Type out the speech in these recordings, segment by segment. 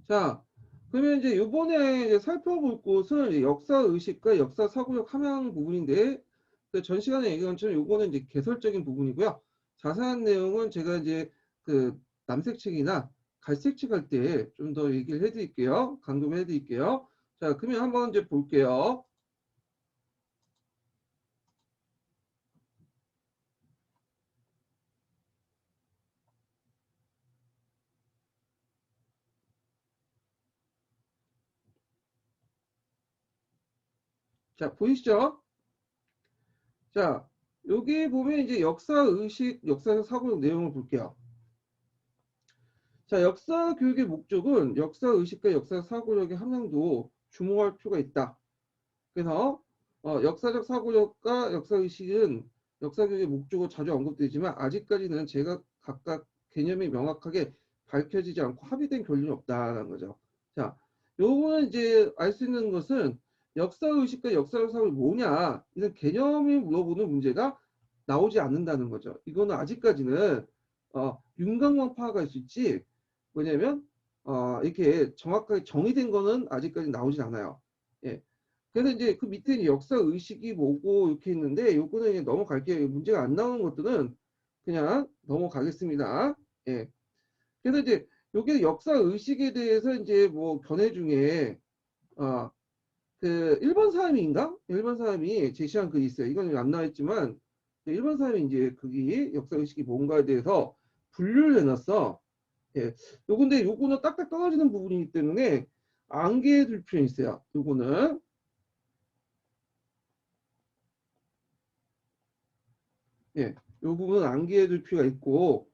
자, 그러면 이제 요번에 이제 살펴볼 곳은 이제 역사의식과 역사사고력 함양 부분인데, 그전 시간에 얘기한 것처럼 요거는 이제 개설적인 부분이고요. 자세한 내용은 제가 이제 그 남색책이나 갈색책 할 때 좀 더 얘기를 해드릴게요. 강조해 드릴게요. 자, 그러면 한번 이제 볼게요. 자, 보이시죠? 자, 여기 보면 이제 역사의식, 역사적 사고력 내용을 볼게요. 자, 역사 교육의 목적은 역사 의식과 역사 사고력의 함량도 주목할 필요가 있다. 그래서 역사적 사고력과 역사 의식은 역사 교육의 목적으로 자주 언급되지만 아직까지는 제가 각각 개념이 명확하게 밝혀지지 않고 합의된 결론이 없다는 거죠. 자, 요거는 이제 알 수 있는 것은 역사 의식과 역사적 사고력이 뭐냐 이런 개념이 물어보는 문제가 나오지 않는다는 거죠. 이거는 아직까지는 윤곽만 파악할 수 있지 뭐냐면 이렇게 정확하게 정의된 거는 아직까지 나오진 않아요. 예. 그래서 이제 그 밑에 이제 역사 의식이 뭐고 이렇게 있는데 요거는 이제 넘어갈게요. 문제가 안 나오는 것들은 그냥 넘어가겠습니다. 예. 그래서 이제 요게 역사 의식에 대해서 이제 뭐 견해 중에 그 일본 사람인가? 일본 사람이 제시한 글이 있어요. 이건 안 나와있지만 일본 사람이 이제 거기 역사 의식이 뭔가에 대해서 분류를 해놨어. 예. 요건데 요거는 딱딱 떨어지는 부분이기 때문에 안개에 둘 필요가 있어요. 요거는 예. 요 부분은 안개에 둘 필요가 있고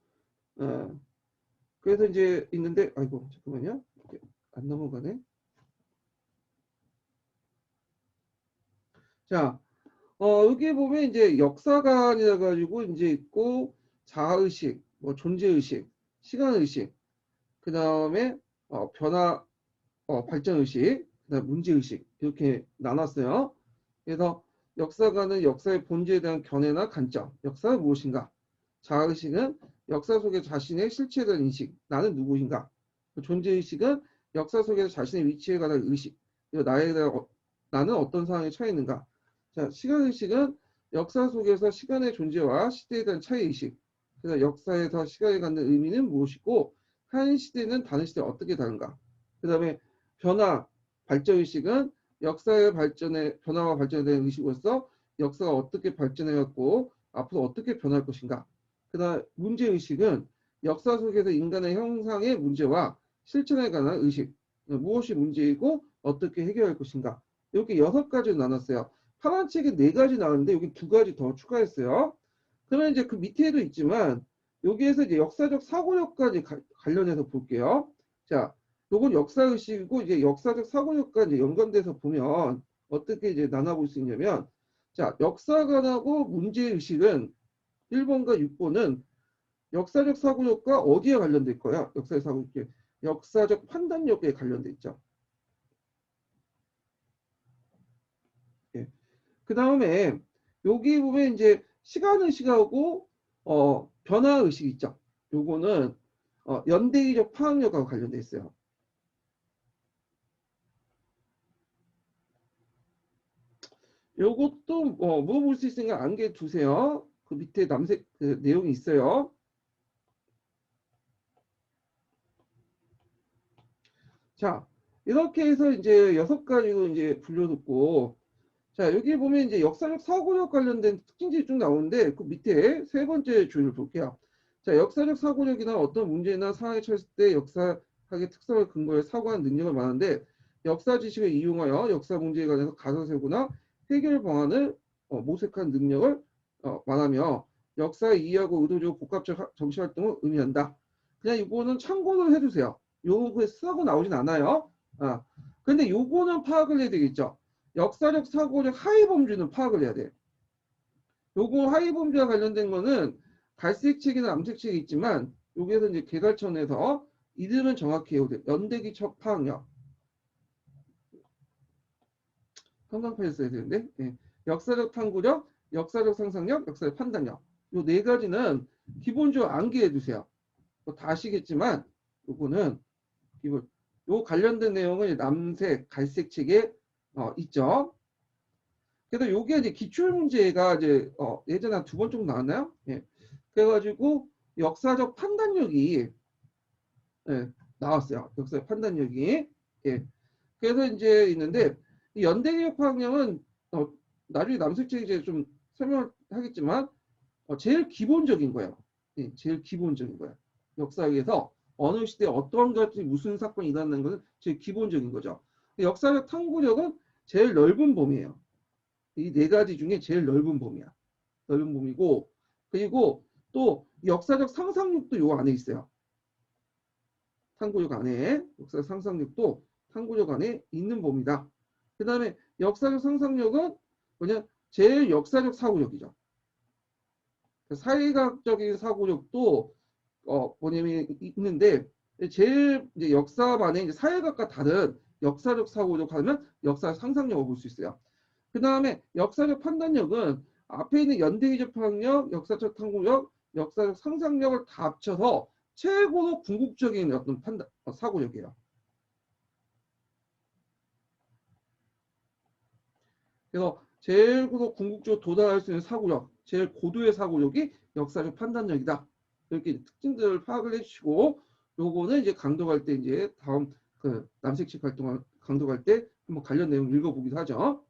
그래서 이제 있는데 아이고 잠깐만요. 안 넘어가네. 자, 여기 보면 이제 역사관이라 가지고 이제 있고 자아의식, 뭐 존재의식, 시간의식, 그 다음에 변화, 발전의식, 그다음 문제의식 이렇게 나눴어요. 그래서 역사관은 역사의 본질에 대한 견해나 관점, 역사가 무엇인가? 자아의식은 역사 속에 자신의 실체에 대한 인식, 나는 누구인가? 존재의식은 역사 속에서 자신의 위치에 관한 의식, 나에 대한 나는 어떤 상황에 처해 있는가? 자, 시간의식은 역사 속에서 시간의 존재와 시대에 대한 차이의식, 그래서 역사에서 시간이 갖는 의미는 무엇이고 한 시대는 다른 시대와 어떻게 다른가? 그 다음에 변화, 발전의식은 역사의 발전에 변화와 발전에 대한 의식으로서 역사가 어떻게 발전해왔고 앞으로 어떻게 변할 것인가. 그다음 문제의식은 역사 속에서 인간의 형상의 문제와 실천에 관한 의식, 무엇이 문제이고 어떻게 해결할 것인가. 이렇게 6가지로 나눴어요. 파란 책에 4가지 나왔는데 여기 2가지 더 추가했어요. 그러면 이제 그 밑에도 있지만 여기에서 이제 역사적 사고력까지 관련해서 볼게요. 자, 요건 역사의식이고 이제 역사적 사고력과 이제 연관돼서 보면 어떻게 이제 나눠볼 수 있냐면 자, 역사관하고 문제의식은 1번과 6번은 역사적 사고력과 어디에 관련돼 있고요? 역사적 사고력, 역사적 판단력에 관련돼 있죠. 예. 그 다음에 여기 보면 이제 시간의식하고 변화의식 있죠. 요거는 연대기적 파악력하고 관련돼 있어요. 요것도 물어볼 수 있으니까 안개 두세요. 그 밑에 남색 그 내용이 있어요. 자, 이렇게 해서 이제 6가지로 이제 분류됐고, 자, 여기 보면 이제 역사적 사고력 관련된 특징들이 쭉 나오는데, 그 밑에 3번째 줄을 볼게요. 자, 역사적 사고력이나 어떤 문제나 상황에 처했을 때 역사학의 특성을 근거해 사고하는 능력을 말하는데, 역사 지식을 이용하여 역사 문제에 관해서 가설 세우거나 해결 방안을 모색한 능력을 말하며 역사를 이해하고 의도적으로 복합적 정치 활동을 의미한다. 그냥 이거는 참고를 해주세요. 요거 쓰고 나오진 않아요. 근데 요거는 파악을 해야 되겠죠. 역사적 사고력 하위 범주는 파악을 해야 돼. 요거 하위 범주와 관련된 거는 갈색책이나 암색책이 있지만 여기에서 이제 개괄천에서 이름은 정확히 해야 돼. 연대기 첫 파악력. 형광펜을 써야 되는데. 예. 역사적 탐구력, 역사적 상상력, 역사적 판단력. 요 4가지는 기본적으로 암기해 두세요. 다 아시겠지만 요거는 기본 요 관련된 내용은 남색, 갈색 책에 있죠. 그래서 요게 이제 기출문제가 이제 예전에 한 2번 정도 나왔나요? 예. 그래가지고 역사적 판단력이 예, 나왔어요. 역사적 판단력이. 예. 그래서 이제 있는데 이 연대개혁학령은 나중에 남색책이 이제 좀 설명을 하겠지만 제일 기본적인 거예요. 예, 제일 기본적인 거예요. 역사에서 어느 시대에 어떤 것이 무슨 사건이 일어나는 것은 제일 기본적인 거죠. 역사적 탐구력은 제일 넓은 범위예요. 이 네 가지 중에 제일 넓은 범위야. 넓은 범위고 그리고 또 역사적 상상력도 요 안에 있어요. 탐구력 안에 역사적 상상력도 탐구력 안에 있는 범위다. 그 다음에 역사적 상상력은 뭐냐 제일 역사적 사고력이죠. 사회학적인 사고력도 뭐냐면 있는데 제일 이제 역사반에 이제 사회학과 다른 역사적 사고력 하면 역사 상상력을 볼 수 있어요. 그 다음에 역사적 판단력은 앞에 있는 연대기적 판단력, 역사적 탐구력, 역사적 상상력을 다 합쳐서 최고로 궁극적인 어떤 판단 사고력이에요. 그래서 제일 궁극적으로 도달할 수 있는 사고력, 제일 고도의 사고력이 역사적 판단력이다. 이렇게 특징들을 파악을 해주시고, 요거는 이제 강독할 때 이제 다음 그 남색식 활동을 강독할 때 한번 관련 내용 읽어보기도 하죠.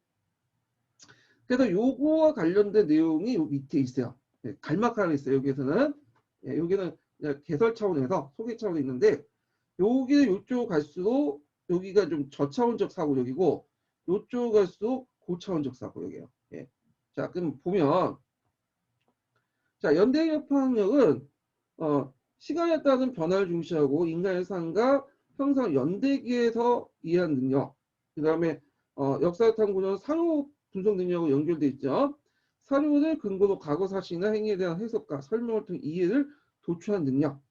그래서 요거와 관련된 내용이 요 밑에 있어요. 네, 갈막하나 있어요. 여기에서는 여기는 개설 차원에서 소개 차원에 있는데 여기 요쪽 갈수록 여기가 좀 저차원적 사고력이고 요쪽 갈수록 고차원적 사고력이에요. 예. 자, 그럼 보면 자 연대개혁학력은 시간에 따른 변화를 중시하고 인간의 삶과 형상 연대기에서 이해한 능력, 그 다음에 역사 탐구는 사료 분석 능력으로 연결돼 있죠. 사료를 근거로 과거 사실이나 행위에 대한 해석과 설명을 통해 이해를 도출한 능력.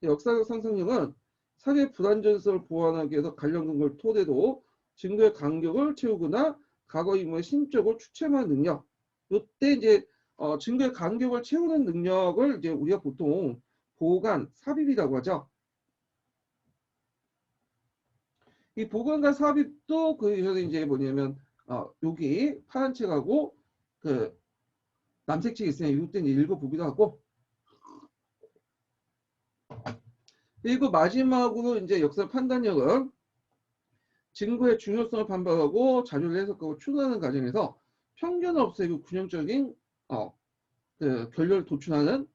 역사적 상상력은 사회 불완전성을 보완하기 위해서 관련 근거를 토대로 증거의 간격을 채우거나 과거 인물의 심적으로 추측하는 능력. 이때 이제 증거의 간격을 채우는 능력을 이제 우리가 보통 보관, 삽입이라고 하죠. 이 보관과 삽입도 그 이제 뭐냐면 여기 파란 책하고 그 남색 책이 있으니까 이때 이제 읽어보기도 하고 그리고 마지막으로 이제 역사 판단력은 증거의 중요성을 판별하고 자료를 해석하고 추론하는 과정에서 편견을 없애고 균형적인 그 결론을 도출하는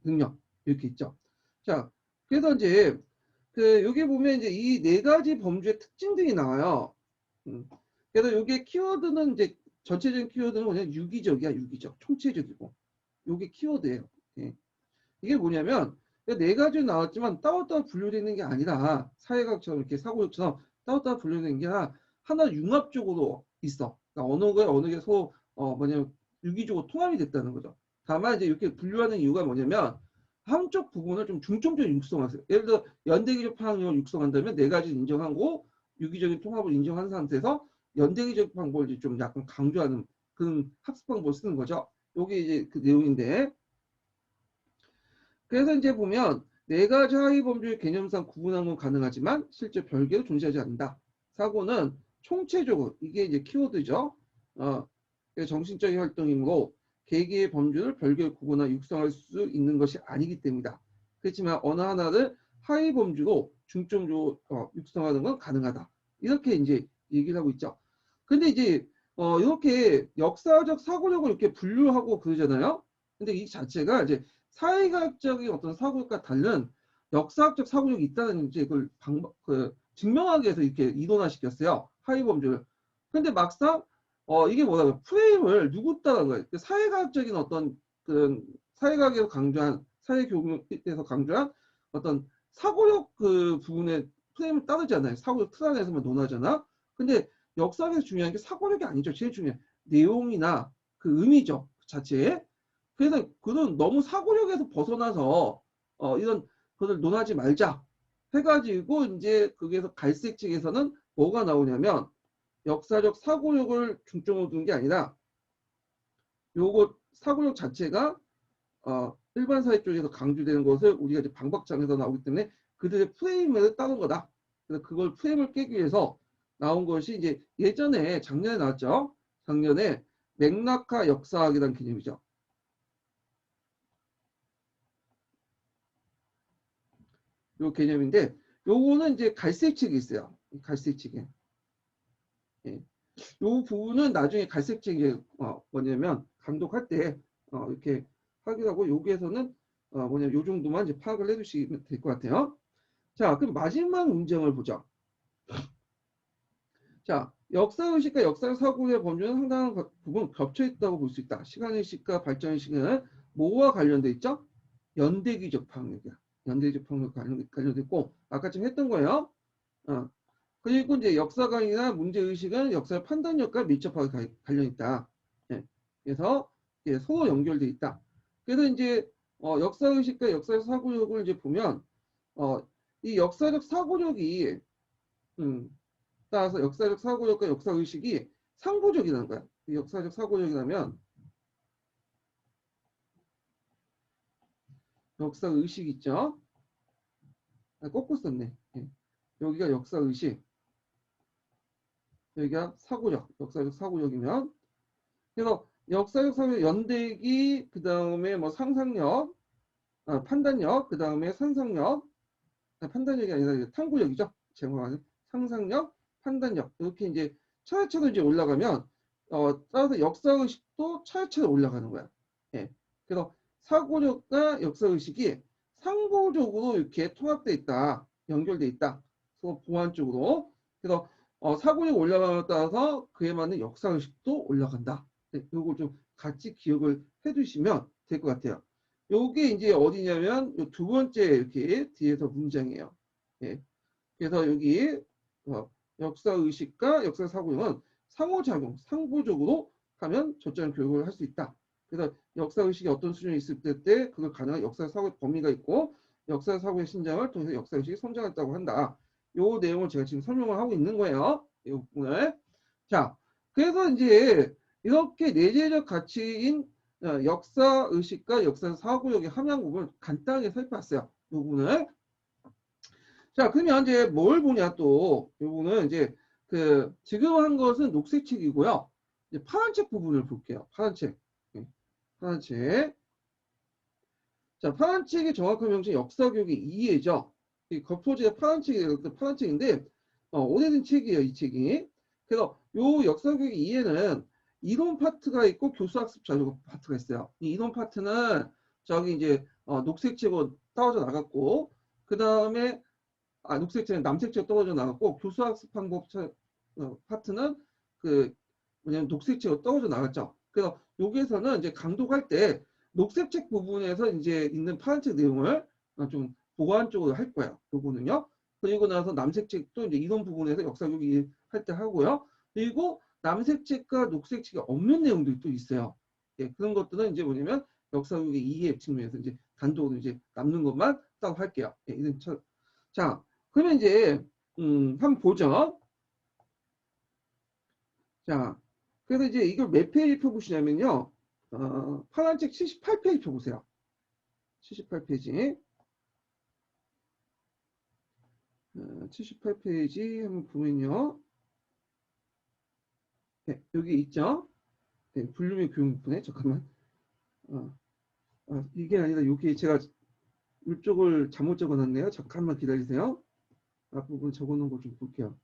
능력 이렇게 있죠. 자, 그래서 이제 그 여기 보면 이제 이 네 가지 범주의 특징들이 나와요. 그래서 여기 키워드는 이제 전체적인 키워드는 그냥 유기적이야, 유기적, 총체적이고 요게 키워드예요. 예. 이게 뭐냐면 네 가지 나왔지만 따로따로 분류되는 게 아니라 사회학처럼 이렇게 사고력처럼 따로따로 분류되는 게 아니라 하나 융합적으로 있어. 그러니까 언어가 어느 게 서로 뭐냐면 유기적으로 통합이 됐다는 거죠. 다만 이제 이렇게 분류하는 이유가 뭐냐면 한쪽 부분을 좀 중점적으로 육성하세요. 예를 들어 연대기적 파악력을 육성한다면 네 가지 인정하고 유기적인 통합을 인정한 상태에서 연대기적 방법을 좀 약간 강조하는 그런 학습 방법을 쓰는 거죠. 요게 이제 그 내용인데 그래서 이제 보면 네 가지 하위 범주의 개념상 구분하는 건 가능하지만 실제 별개로 존재하지 않는다. 사고는 총체적으로 이게 이제 키워드죠. 정신적인 활동이므로 개개의 범주를 별개로 구분하여 육성할 수 있는 것이 아니기 때문이다. 그렇지만 어느 하나를 하위 범주로 중점적으로 육성하는 건 가능하다. 이렇게 이제 얘기를 하고 있죠. 근데 이제 이렇게 역사적 사고력을 이렇게 분류하고 그러잖아요. 근데 이 자체가 이제 사회과학적인 어떤 사고력과 다른 역사학적 사고력이 있다는 이제 그걸 증명하기 위해서 이렇게 이론화시켰어요. 하위 범주를. 근데 막상 이게 뭐라고요? 프레임을 누구 따라한 거예요? 사회과학적인 어떤 그 사회과학에서 강조한 사회교육에서 강조한 어떤 사고력 그 부분에 프레임을 따르지 않아요. 사고력 틀 안에서만 논하잖아. 근데 역사학에서 중요한 게 사고력이 아니죠. 제일 중요한 내용이나 그 의미죠. 그 자체에. 그래서 그런 너무 사고력에서 벗어나서 이런 것을 논하지 말자 해가지고 이제 거기에서 갈색 책에서는 뭐가 나오냐면 역사적 사고력을 중점으로 두는 게 아니라 요거 사고력 자체가 일반 사회 쪽에서 강조되는 것을 우리가 이제 방박장에서 나오기 때문에 그들의 프레임을 따는 거다. 그래서 그걸 프레임을 깨기 위해서 나온 것이 이제 예전에 작년에 나왔죠. 작년에 맥락화 역사학이라는 개념이죠. 요 개념인데 요거는 이제 갈색 책이 있어요. 갈색 책에. 예. 요 부분은 나중에 갈색 책이 뭐냐면 감독할 때 이렇게 하기하고 여기에서는 뭐냐면 요 정도만 이제 파악을 해두시면 될 것 같아요. 자, 그럼 마지막 문장을 보죠. 자, 역사의식과 역사사고의 범주는 상당한 부분 겹쳐있다고 볼 수 있다. 시간의식과 발전의식은 뭐와 관련돼 있죠? 연대기적 방역이야. 연대기적 방역 관련됐고 아까 좀 했던 거예요. 그리고 이제 역사관이나 문제의식은 역사의 판단력과 밀접하게 관련있다. 네. 그래서 서로 연결돼 있다. 그래서 이제 역사의식과 역사사고력을 이제 보면 이 역사적 사고력이 따라서 역사적 사고력과 역사의식이 상보적이라는 거야. 역사적 사고력이라면 역사의식 있죠? 거꾸로 썼네. 예. 여기가 역사의식, 여기가 사고력, 역사적 사고력이면 그래서 역사적 사고력 연대기, 그 다음에 뭐 상상력, 판단력, 그 다음에 상상력, 판단력이 아니라 탐구력이죠. 제가 말하는 상상력, 판단력 이렇게 이제 차례차례 이제 올라가면 따라서 역사의식도 차례차례 올라가는 거야. 예. 그래서 사고력과 역사의식이 상보적으로 이렇게 통합돼 있다, 연결돼 있다. 서로 보완적으로. 그래서 사고력 올라가에 따라서 그에 맞는 역사의식도 올라간다. 네, 이걸 좀 같이 기억을 해두시면 될 것 같아요. 요게 이제 어디냐면 두 번째 이렇게 뒤에서 문장이에요. 예. 그래서 여기 역사의식과 역사사고력은 상호작용, 상보적으로 하면 저점 교육을 할 수 있다. 그래서 역사의식이 어떤 수준이 있을 때 그걸 가능한 역사사고의 범위가 있고 역사사고의 신장을 통해서 역사의식이 성장했다고 한다. 요 내용을 제가 지금 설명을 하고 있는 거예요. 이 부분을. 자, 그래서 이제 이렇게 내재적 가치인 역사의식과 역사사고력의 함양 부분을 간단하게 살펴봤어요. 이 부분을. 자, 그러면 이제 뭘 보냐 또, 요거는 이제 지금 한 것은 녹색 책이고요. 이제 파란 책 부분을 볼게요. 파란 책. 파란 책. 자, 파란 책의 정확한 명칭 역사교육의 이해죠. 이 겉표지에 파란 책인데, 오래된 책이에요, 이 책이. 그래서 요 역사교육의 이해는 이론 파트가 있고 교수학습 자료 파트가 있어요. 이 이론 파트는 저기 이제 녹색 책으로 떨어져 나갔고, 그 다음에 녹색책, 남색책 떨어져 나갔고 교수학습 방법 파트는 뭐냐면 녹색책으로 떨어져 나갔죠. 그래서 여기에서는 이제 강독할 때 녹색책 부분에서 이제 있는 파란색 내용을 좀 보완적으로 할 거예요. 요거는요. 그리고 나서 남색책도 이제 이런 부분에서 역사교육 할 때 하고요. 그리고 남색책과 녹색책이 없는 내용들이 또 있어요. 예, 그런 것들은 이제 뭐냐면 역사교육의 이해 측면에서 이제 단독으로 이제 남는 것만 딱 할게요. 예, 자, 그러면 이제 한번 보죠. 자, 그래서 이제 이걸 몇 페이지 펴보시냐면요. 파란 책 78페이지 펴보세요. 78페이지. 78페이지 한번 보면요. 네, 여기 있죠. 네, 블루밍 교육부분에 잠깐만. 이게 아니라 여기 제가 이쪽을 잘못 적어놨네요. 잠깐만 기다리세요. 앞부분 적어놓은 거 좀 볼게요.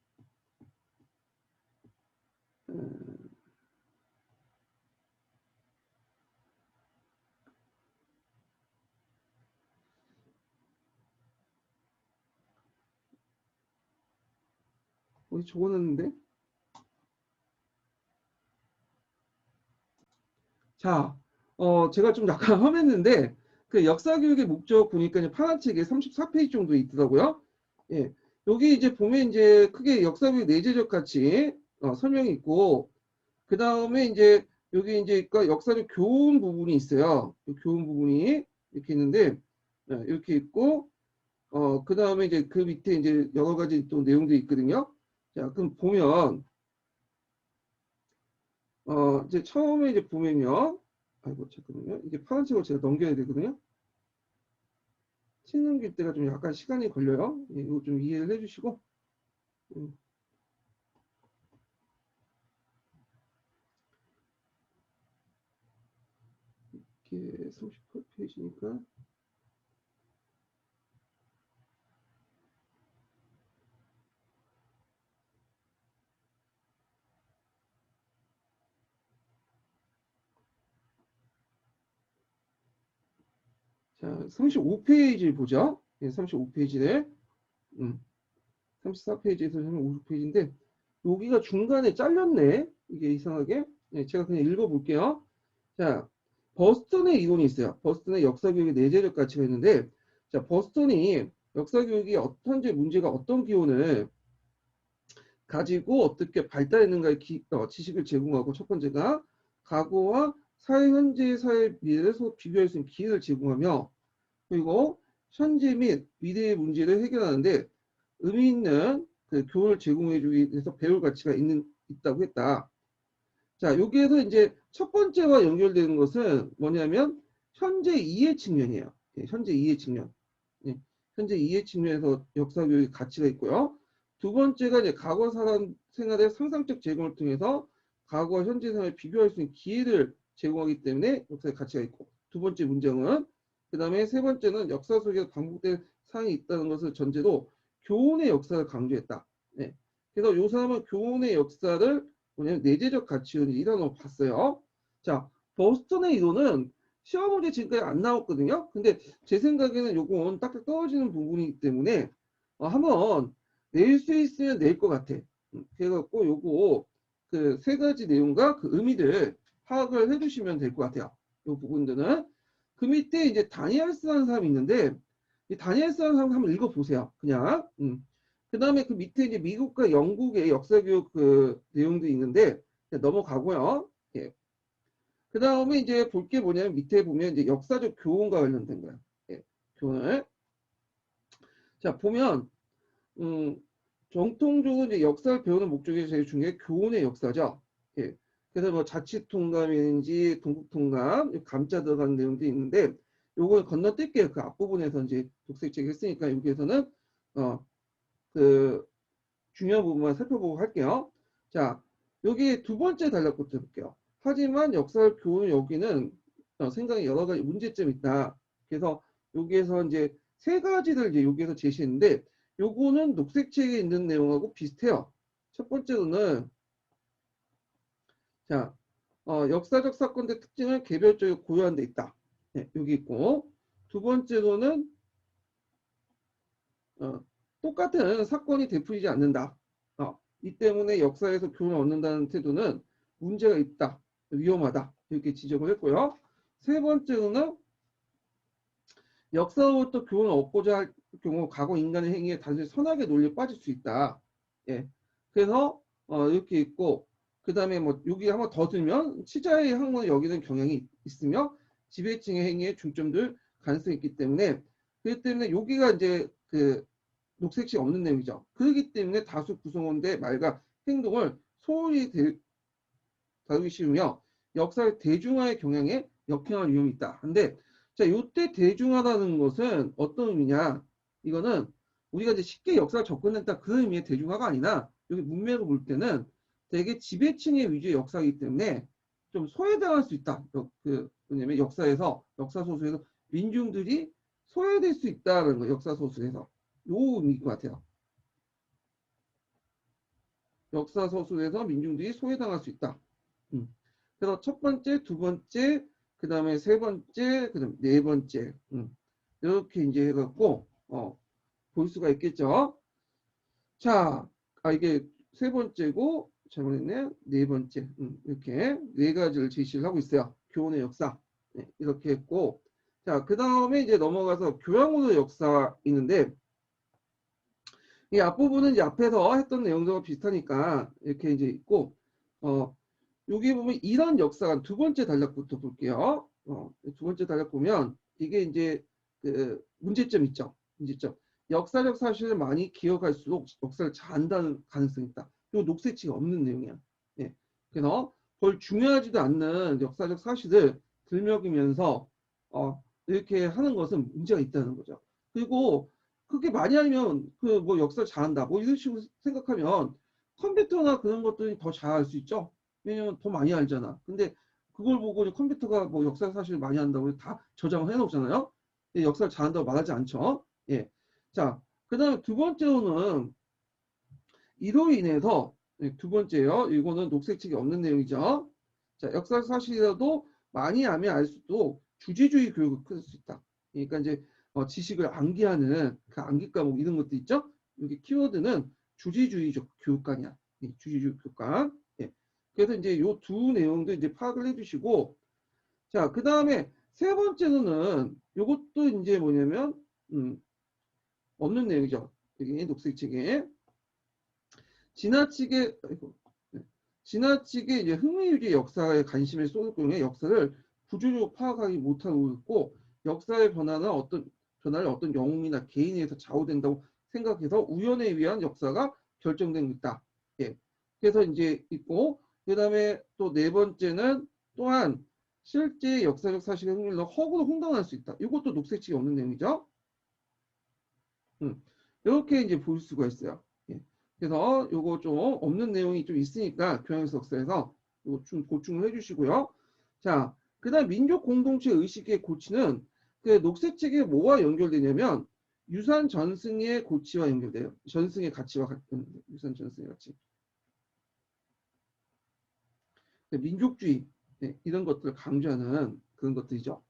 어디 적어놨는데? 자, 제가 좀 약간 험했는데, 그 역사교육의 목적 보니까 이제 파란 책에 34페이지 정도 있더라고요. 예. 여기 이제 보면 이제 크게 역사교육 내재적 가치, 설명이 있고, 그 다음에 이제 여기 이제 역사적 교훈 부분이 있어요. 교훈 부분이 이렇게 있는데, 이렇게 있고, 그 다음에 이제 그 밑에 이제 여러 가지 또 내용들이 있거든요. 자, 그럼 보면, 이제 처음에 이제 보면요. 아이고, 잠깐만요. 이게 파란색으로 제가 넘겨야 되거든요. 책 넘길 때가 좀 약간 시간이 걸려요. 예, 이거 좀 이해를 해주시고. 음, 이게 38페이지니까. 자, 35페이지 보죠. 예, 35페이지를. 34페이지에서 35페이지인데, 여기가 중간에 잘렸네. 이게 이상하게. 네, 제가 그냥 읽어볼게요. 자, 버스턴의 이론이 있어요. 버스턴의 역사교육의 내재적 가치가 있는데, 자, 버스턴이 역사교육이 현재 문제가 어떤 기원을 가지고 어떻게 발달했는가의 지식을 제공하고, 첫 번째가 과거와 사회 현재의 사회 미래를 서로 비교할 수 있는 기회를 제공하며, 그리고 현재 및 미래의 문제를 해결하는데 의미 있는 그 교훈을 제공해주기 위해서 배울 가치가 있다고 했다. 자, 여기에서 이제 첫 번째와 연결되는 것은 뭐냐면 현재 이해 측면이에요. 예, 현재 이해 측면. 예, 현재 이해 측면에서 역사 교육의 가치가 있고요. 두 번째가 이제 과거 사람 생활의 상상적 제공을 통해서 과거와 현재 생활을 비교할 수 있는 기회를 제공하기 때문에 역사의 가치가 있고, 두 번째 문장은, 그 다음에 세 번째는 역사 속에 반복된 사항이 있다는 것을 전제로 교훈의 역사를 강조했다. 네. 그래서 이 사람은 교훈의 역사를 뭐냐면 내재적 가치를 이론으로 봤어요. 자, 버스턴의 이론은 시험 문제 지금까지 안 나왔거든요. 근데 제 생각에는 요건 딱딱 떨어지는 부분이기 때문에 한번 낼 수 있으면 낼 것 같아. 그래갖고 요거 그 세 가지 내용과 그 의미들 파악을 해주시면 될 것 같아요. 요 부분들은. 그 밑에 이제 다니엘스라는 사람이 있는데, 이 다니엘스라는 사람 한번 읽어보세요. 그냥. 그 다음에 그 밑에 이제 미국과 영국의 역사교육 그 내용도 있는데, 넘어가고요. 예. 그 다음에 이제 볼 게 뭐냐면 밑에 보면 이제 역사적 교훈과 관련된 거야. 예. 교훈을. 자, 보면, 음, 정통적으로 이제 역사를 배우는 목적이 제일 중요해 교훈의 역사죠. 예. 그래서 뭐 자치통감이든지 동국통감, 감자 들어가는 내용도 있는데, 요걸 건너뛸게요. 그 앞부분에서 이제 독색책 했으니까 여기에서는, 그 중요한 부분만 살펴보고 할게요. 자, 여기 두 번째 단락부터 볼게요. 하지만 역사를 교훈 여기는 생각에 여러 가지 문제점이 있다. 그래서 여기에서 이제 세 가지를 이제 여기에서 제시했는데, 요거는 녹색책에 있는 내용하고 비슷해요. 첫 번째로는, 자, 역사적 사건의 특징을 개별적으로 고유한 데 있다. 네, 여기 있고, 두 번째로는 어, 똑같은 사건이 되풀이지 않는다. 이 때문에 역사에서 교훈을 얻는다는 태도는 문제가 있다. 위험하다. 이렇게 지적을 했고요. 세 번째로는 역사로부터 교훈을 얻고자 할 경우 과거 인간의 행위에 단순히 선악의 논리에 빠질 수 있다. 예. 그래서 이렇게 있고, 그 다음에 뭐 여기 한번 더 들면 치자의 학문을 여기는 경향이 있으며 지배층의 행위에 중점들 가능성이 있기 때문에, 그렇기 때문에 여기가 이제 그 녹색시 없는 내용이죠. 그렇기 때문에 다수 구성원들의 말과 행동을 소홀히 다루기 쉬우며 역사의 대중화의 경향에 역행할 위험이 있다. 근데 자, 요때 대중화라는 것은 어떤 의미냐? 이거는 우리가 이제 쉽게 역사를 접근했다 그 의미의 대중화가 아니라, 여기 문맥을 볼 때는 되게 지배층의 위주의 역사이기 때문에 좀 소외당할 수 있다. 뭐냐면 역사 소수에서 민중들이 소외될 수 있다는 거, 역사 소수에서. 요 의미인 것 같아요. 역사 소수에서 민중들이 소외당할 수 있다. 음. 그래서 첫 번째, 두 번째, 그 다음에 세 번째, 그 다음에 네 번째, 이렇게 이제 해갖고 볼 수가 있겠죠. 자, 이게 세 번째고 잘못했네. 네 번째, 이렇게 네 가지를 제시를 하고 있어요. 교훈의 역사. 네, 이렇게 했고, 자, 그 다음에 이제 넘어가서 교양으로 역사 있는데, 이 앞부분은 이제 앞에서 했던 내용들과 비슷하니까 이렇게 이제 있고, 여기 보면 이런 역사관 두 번째 단락부터 볼게요. 두 번째 단락 보면 이게 이제 그 문제점 있죠. 문제점. 역사적 사실을 많이 기억할수록 역사를 잘 안다는 가능성이 있다. 이거 녹색치가 없는 내용이야. 예. 그래서 별 중요하지도 않는 역사적 사실을 들먹이면서 이렇게 하는 것은 문제가 있다는 거죠. 그리고 그렇게 많이 알면 그 뭐 역사를 잘한다. 뭐 이런 식으로 생각하면 컴퓨터나 그런 것들이 더 잘할 수 있죠. 왜냐면 더 많이 알잖아. 근데 그걸 보고 이제 컴퓨터가 뭐 역사 사실 많이 한다고 다 저장을 해 놓잖아요. 역사를 잘한다고 말하지 않죠. 예. 자, 그다음에 두 번째로는 이로 인해서 두 번째요. 이거는 녹색책이 없는 내용이죠. 자, 역사 사실이라도 많이 알면 알수록 주제주의 교육을 클 수 있다. 그러니까 이제 지식을 암기하는 그 암기 과목 이런 것도 있죠. 여기 키워드는 주제주의적 교육관이야. 주제주의 교육관. 예. 그래서 이제 요 두 내용도 이제 파악을 해주시고, 자, 그 다음에 세 번째로는 요것도 이제 뭐냐면 없는 내용이죠. 여기 녹색책에. 지나치게 네. 지나치게 이제 흥미유지 역사에 관심을 쏟을 경우에 역사를 구조적으로 파악하지 못하고 있고 역사의 변화를 어떤 영웅이나 개인에 의해서 좌우된다고 생각해서 우연에 의한 역사가 결정되고 있다. 예. 그래서 이제 있고 그다음에 또 네 번째는 또한 실제 역사적 사실의 흥미를 허구로 혼동할 수 있다. 이것도 녹색책이 없는 내용이죠. 이렇게 이제 볼 수가 있어요. 예. 그래서 요거 좀 없는 내용이 좀 있으니까 교양석사에서 요거 좀 보충을 해주시고요. 자, 그다음 민족 공동체 의식의 고치는 그 녹색책에 뭐와 연결되냐면 유산 전승의 고치와 연결돼요. 전승의 가치와 유산 전승의 가치. 민족주의 네, 이런 것들을 강조하는 그런 것들이죠.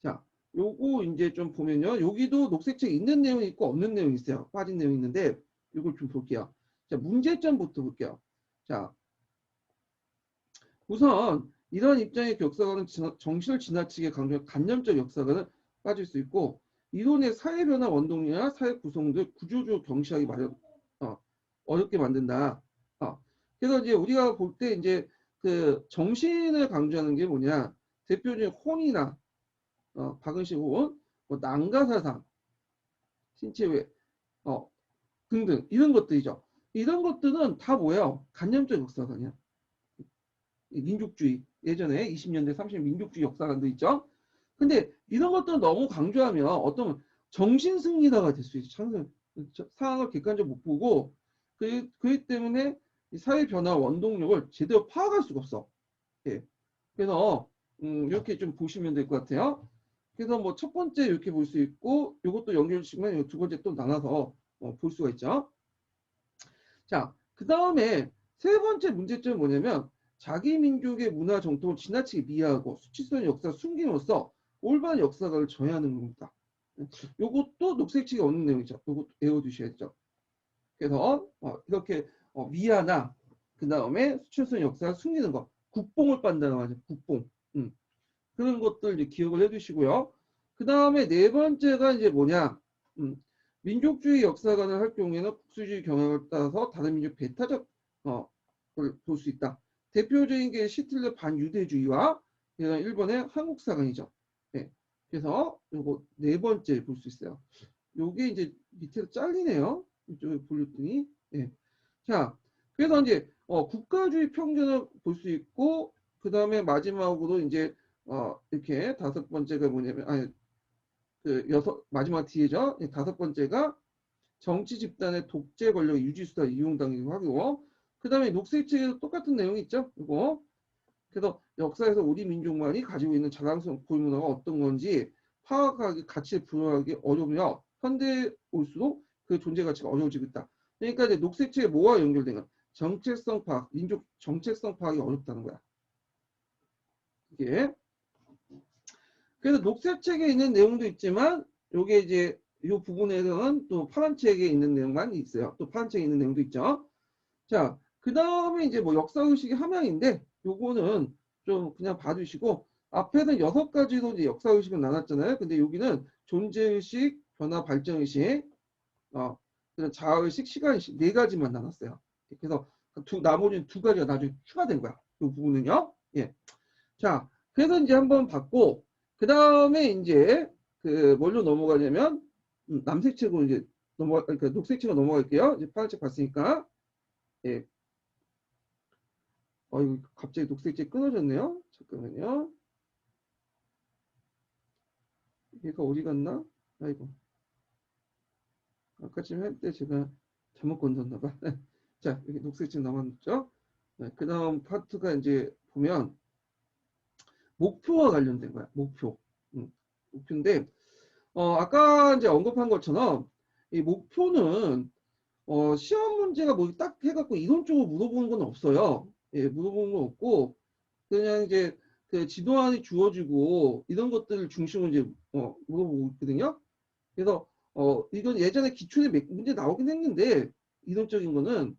자, 요거 이제 좀 보면요. 여기도 녹색책 있는 내용이 있고 없는 내용이 있어요. 빠진 내용이 있는데 이걸 좀 볼게요. 자, 문제점부터 볼게요. 자, 우선 이런 입장의 역사관은 정신을 지나치게 강조한 관념적 역사관은 빠질 수 있고 이론의 사회 변화 원동력이나 사회 구성들 구조적으로 경시하기 어렵게 만든다. 그래서 이제 우리가 볼 때 이제 그 정신을 강조하는 게 뭐냐? 대표적인 혼이나 박은식 호흡, 뭐 난가사상, 신체외, 어, 등등 이런 것들이죠. 이런 것들은 다 뭐예요? 간념적 역사관이야. 민족주의 예전에 20년대 30년 민족주의 역사관도 있죠. 근데 이런 것들은 너무 강조하면 어떤 정신승리다가 될 수 있어. 상황을 객관적으로 못 보고 그렇기 때문에 사회 변화 원동력을 제대로 파악할 수가 없어. 예. 그래서 이렇게 좀 보시면 될 것 같아요. 그래서 뭐 첫 번째 이렇게 볼 수 있고 이것도 연결시키면 두 번째 또 나눠서 볼 수가 있죠. 자, 그 다음에 세 번째 문제점은 뭐냐면 자기 민족의 문화 정통을 지나치게 미화하고 수치스러운 역사를 숨김으로써 올바른 역사관을 저해하는 겁니다. 요것도 녹색책이 없는 내용이죠. 요것도 외워두셔야죠. 그래서 이렇게 미화나 그 다음에 수치스러운 역사를 숨기는 거 국뽕을 빤다는 말이죠. 국뽕. 그런 것들 이제 기억을 해두시고요. 그 다음에 네 번째가 이제 뭐냐? 민족주의 역사관을 할 경우에는 국수주의 경향을 따라서 다른 민족 배타적 볼 수 있다. 대표적인 게 시틀러 반유대주의와 일본의 한국사관이죠. 네. 그래서 요거 네 번째 볼 수 있어요. 요게 이제 밑에서 잘리네요. 이쪽에 볼렸더니. 네. 자, 그래서 이제 국가주의 편견을 볼 수 있고 그 다음에 마지막으로 이제 이렇게 다섯 번째가 뭐냐면 아니 그 마지막 뒤에죠. 다섯 번째가 정치 집단의 독재 권력 유지수단 이용당기고 하고 그 다음에 녹색책에도 똑같은 내용이 있죠. 이거 그래서 역사에서 우리 민족만이 가지고 있는 자랑스러운 고유문화가 어떤 건지 파악하기 가치를 부여하기 어려우며 현대에 올수록 그 존재 가치가 어려워지고 있다. 그러니까 이제 녹색책에 뭐와 연결된 거 정체성 파악, 민족 정체성 파악이 어렵다는 거야. 이게 그래서 녹색책에 있는 내용도 있지만 요게 이제 이 부분에서는 또 파란책에 있는 내용만 있어요. 또 파란책에 있는 내용도 있죠. 자, 그 다음에 이제 뭐 역사의식의 함양인데 요거는 좀 그냥 봐주시고 앞에는 6가지로 이제 역사의식을 나눴잖아요. 근데 여기는 존재의식, 변화 발전의식, 그다음 자아의식, 시간의식 4가지만 나눴어요. 그래서 나머지는 2가지가 나중에 추가된 거야. 이 부분은요. 예. 자, 그래서 이제 한번 봤고 그 다음에 이제 그 뭘로 넘어가냐면 남색책으로 이제 그러니까 녹색책으로 넘어갈게요. 이제 파란색 봤으니까 예. 이거 갑자기 녹색책 끊어졌네요. 잠깐만요. 얘가 어디 갔나? 아이고. 아까 지금 할 때 제가 잘못 건졌나 봐. 자, 여기 녹색색 남았죠? 네, 그 다음 파트가 이제 보면 목표와 관련된 거야. 목표. 목표인데, 아까 이제 언급한 것처럼 이 목표는 시험 문제가 뭐 딱 해갖고 이론적으로 물어보는 건 없어요. 예, 물어보는 건 없고 그냥 이제 그 지도안이 주어지고 이런 것들을 중심으로 이제 물어보고 있거든요. 그래서 이건 예전에 기출에 몇 문제 나오긴 했는데 이론적인 거는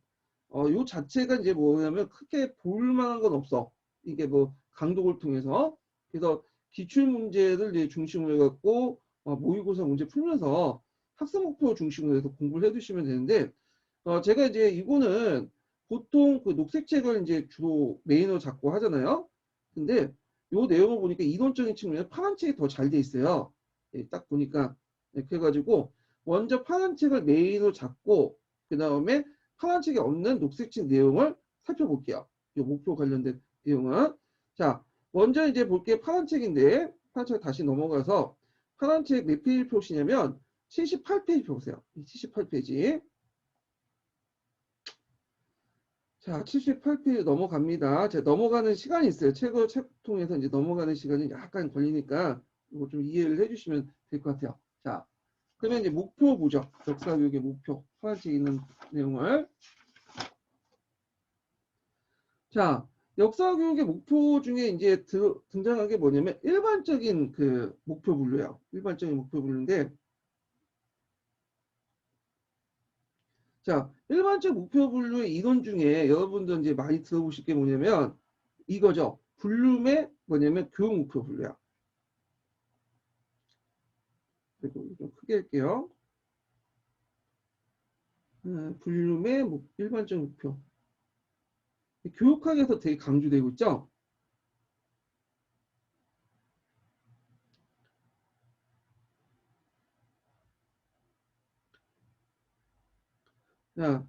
요 자체가 이제 뭐냐면 크게 볼 만한 건 없어. 이게 뭐 강독을 통해서. 그래서 기출 문제를 이제 중심으로 해갖고 모의고사 문제 풀면서 학습 목표 중심으로 해서 공부를 해두시면 되는데 제가 이제 이거는 보통 그 녹색 책을 이제 주로 메인으로 잡고 하잖아요. 근데 요 내용을 보니까 이론적인 측면에 파란 책이 더 잘 돼 있어요. 예, 딱 보니까 이렇게 해가지고 먼저 파란 책을 메인으로 잡고 그 다음에 파란 책에 없는 녹색 책 내용을 살펴볼게요. 이 목표 관련된 내용은 자 먼저 이제 볼게 파란 책인데 파란 책 다시 넘어가서 파란 책 몇 페이지 표시냐면 78페이지 보세요. 78페이지. 자, 78페이지 넘어갑니다. 자, 넘어가는 시간이 있어요. 책 통해서 이제 넘어가는 시간이 약간 걸리니까 이거 좀 이해를 해주시면 될 것 같아요. 자, 그러면 이제 목표 보죠. 역사교육의 목표. 파란색 있는 내용을. 자, 역사교육의 목표 중에 이제 등장한 게 뭐냐면 일반적인 그 목표 분류예요. 일반적인 목표 분류인데, 자, 일반적 목표 분류의 이론 중에 여러분들 이제 많이 들어보실 게 뭐냐면 이거죠. 블룸의 뭐냐면 교육 목표 분류야. 그리고 좀 크게 할게요. 블룸의 일반적 목표. 교육학에서 되게 강조되고 있죠. 자,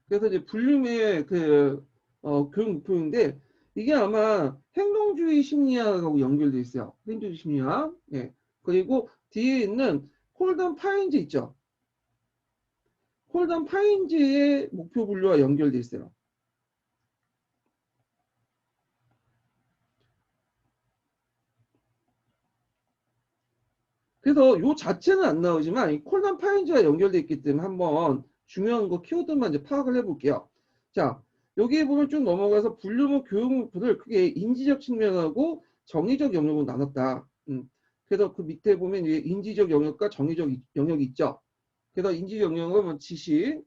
그래서 이제 블룸의 그 교육 목표인데 이게 아마 행동주의 심리학하고 연결돼 있어요. 행동주의 심리학. 예. 그리고 뒤에 있는 콜던 파인즈 있죠. 콜던 파인즈의 목표 분류와 연결돼 있어요. 그래서 요 자체는 안 나오지만 이 콜던 파인즈와 연결돼 있기 때문에 한번 중요한 거 키워드만 이제 파악을 해볼게요. 자, 여기에 보면 쭉 넘어가서 분류문 교육 목표를 크게 인지적 측면하고 정의적 영역으로 나눴다. 그래서 그 밑에 보면 이제 인지적 영역과 정의적 영역이 있죠. 그래서 인지적 영역은 뭐 지식,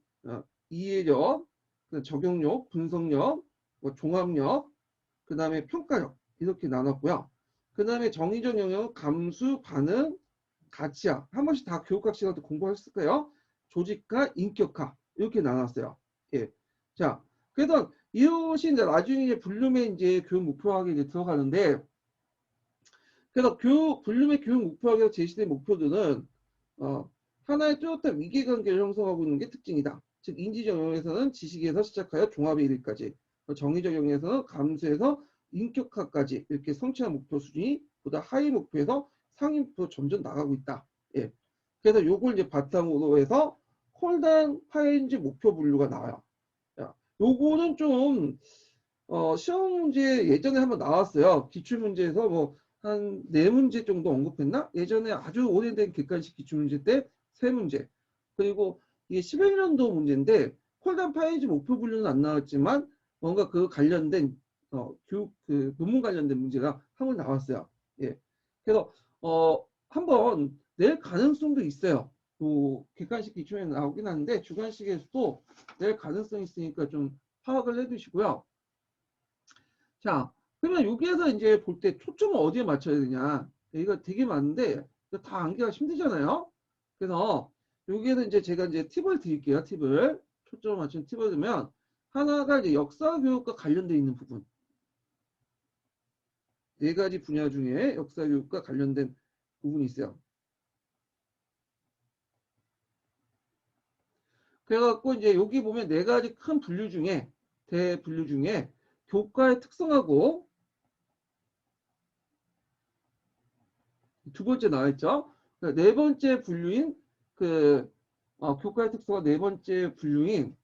이해력, 적용력, 분석력, 뭐 종합력, 그 다음에 평가력 이렇게 나눴고요. 그 다음에 정의적 영역은 감수, 반응, 가치학 한 번씩 다 교육학 시간 때 공부했을 거예요. 조직화, 인격화 이렇게 나눴어요. 예. 자, 그래서 이것이 이제 나중에 이제 블룸의 이제 교육 목표학에 이제 들어가는데, 그래서 블룸의 교육 목표학에서 제시된 목표들은 하나의 뚜렷한 위계관계를 형성하고 있는 게 특징이다. 즉 인지적 영역에서는 지식에서 시작하여 종합에 이르기까지, 정의적 영역에서는 감수에서 인격화까지 이렇게 성취한 목표 수준이 보다 하위 목표에서 상위 목표 점점 나가고 있다. 예. 그래서 요걸 이제 바탕으로 해서 콜단 파인즈 목표 분류가 나와요. 야, 요거는 좀 시험 문제 예전에 한번 나왔어요. 기출 문제에서 뭐 한 네 문제 정도 언급했나? 예전에 아주 오래된 객관식 기출 문제 때 세 문제. 그리고 이게 11년도 문제인데 콜단 파이즈 목표 분류는 안 나왔지만 뭔가 그 관련된 교육 그 논문 관련된 문제가 한 번 나왔어요. 예. 그래서 한번 낼 가능성도 있어요. 또 객관식 기출에 나오긴 하는데 주관식에서도 낼 가능성이 있으니까 좀 파악을 해두시고요. 자, 그러면 여기에서 이제 볼 때 초점을 어디에 맞춰야 되냐. 이거 되게 많은데 다 암기가 힘들잖아요. 그래서 여기에서 이제 제가 이제 팁을 드릴게요. 팁을. 초점을 맞춘 팁을 드면 하나가 이제 역사 교육과 관련되어 있는 부분. 네 가지 분야 중에 역사 교육과 관련된 부분이 있어요. 그래갖고 이제 여기 보면 네 가지 큰 분류 중에 대분류 중에 교과의 특성하고 두 번째 나와 있죠. 네 번째 분류인 그 교과의 특성과 네 번째 분류인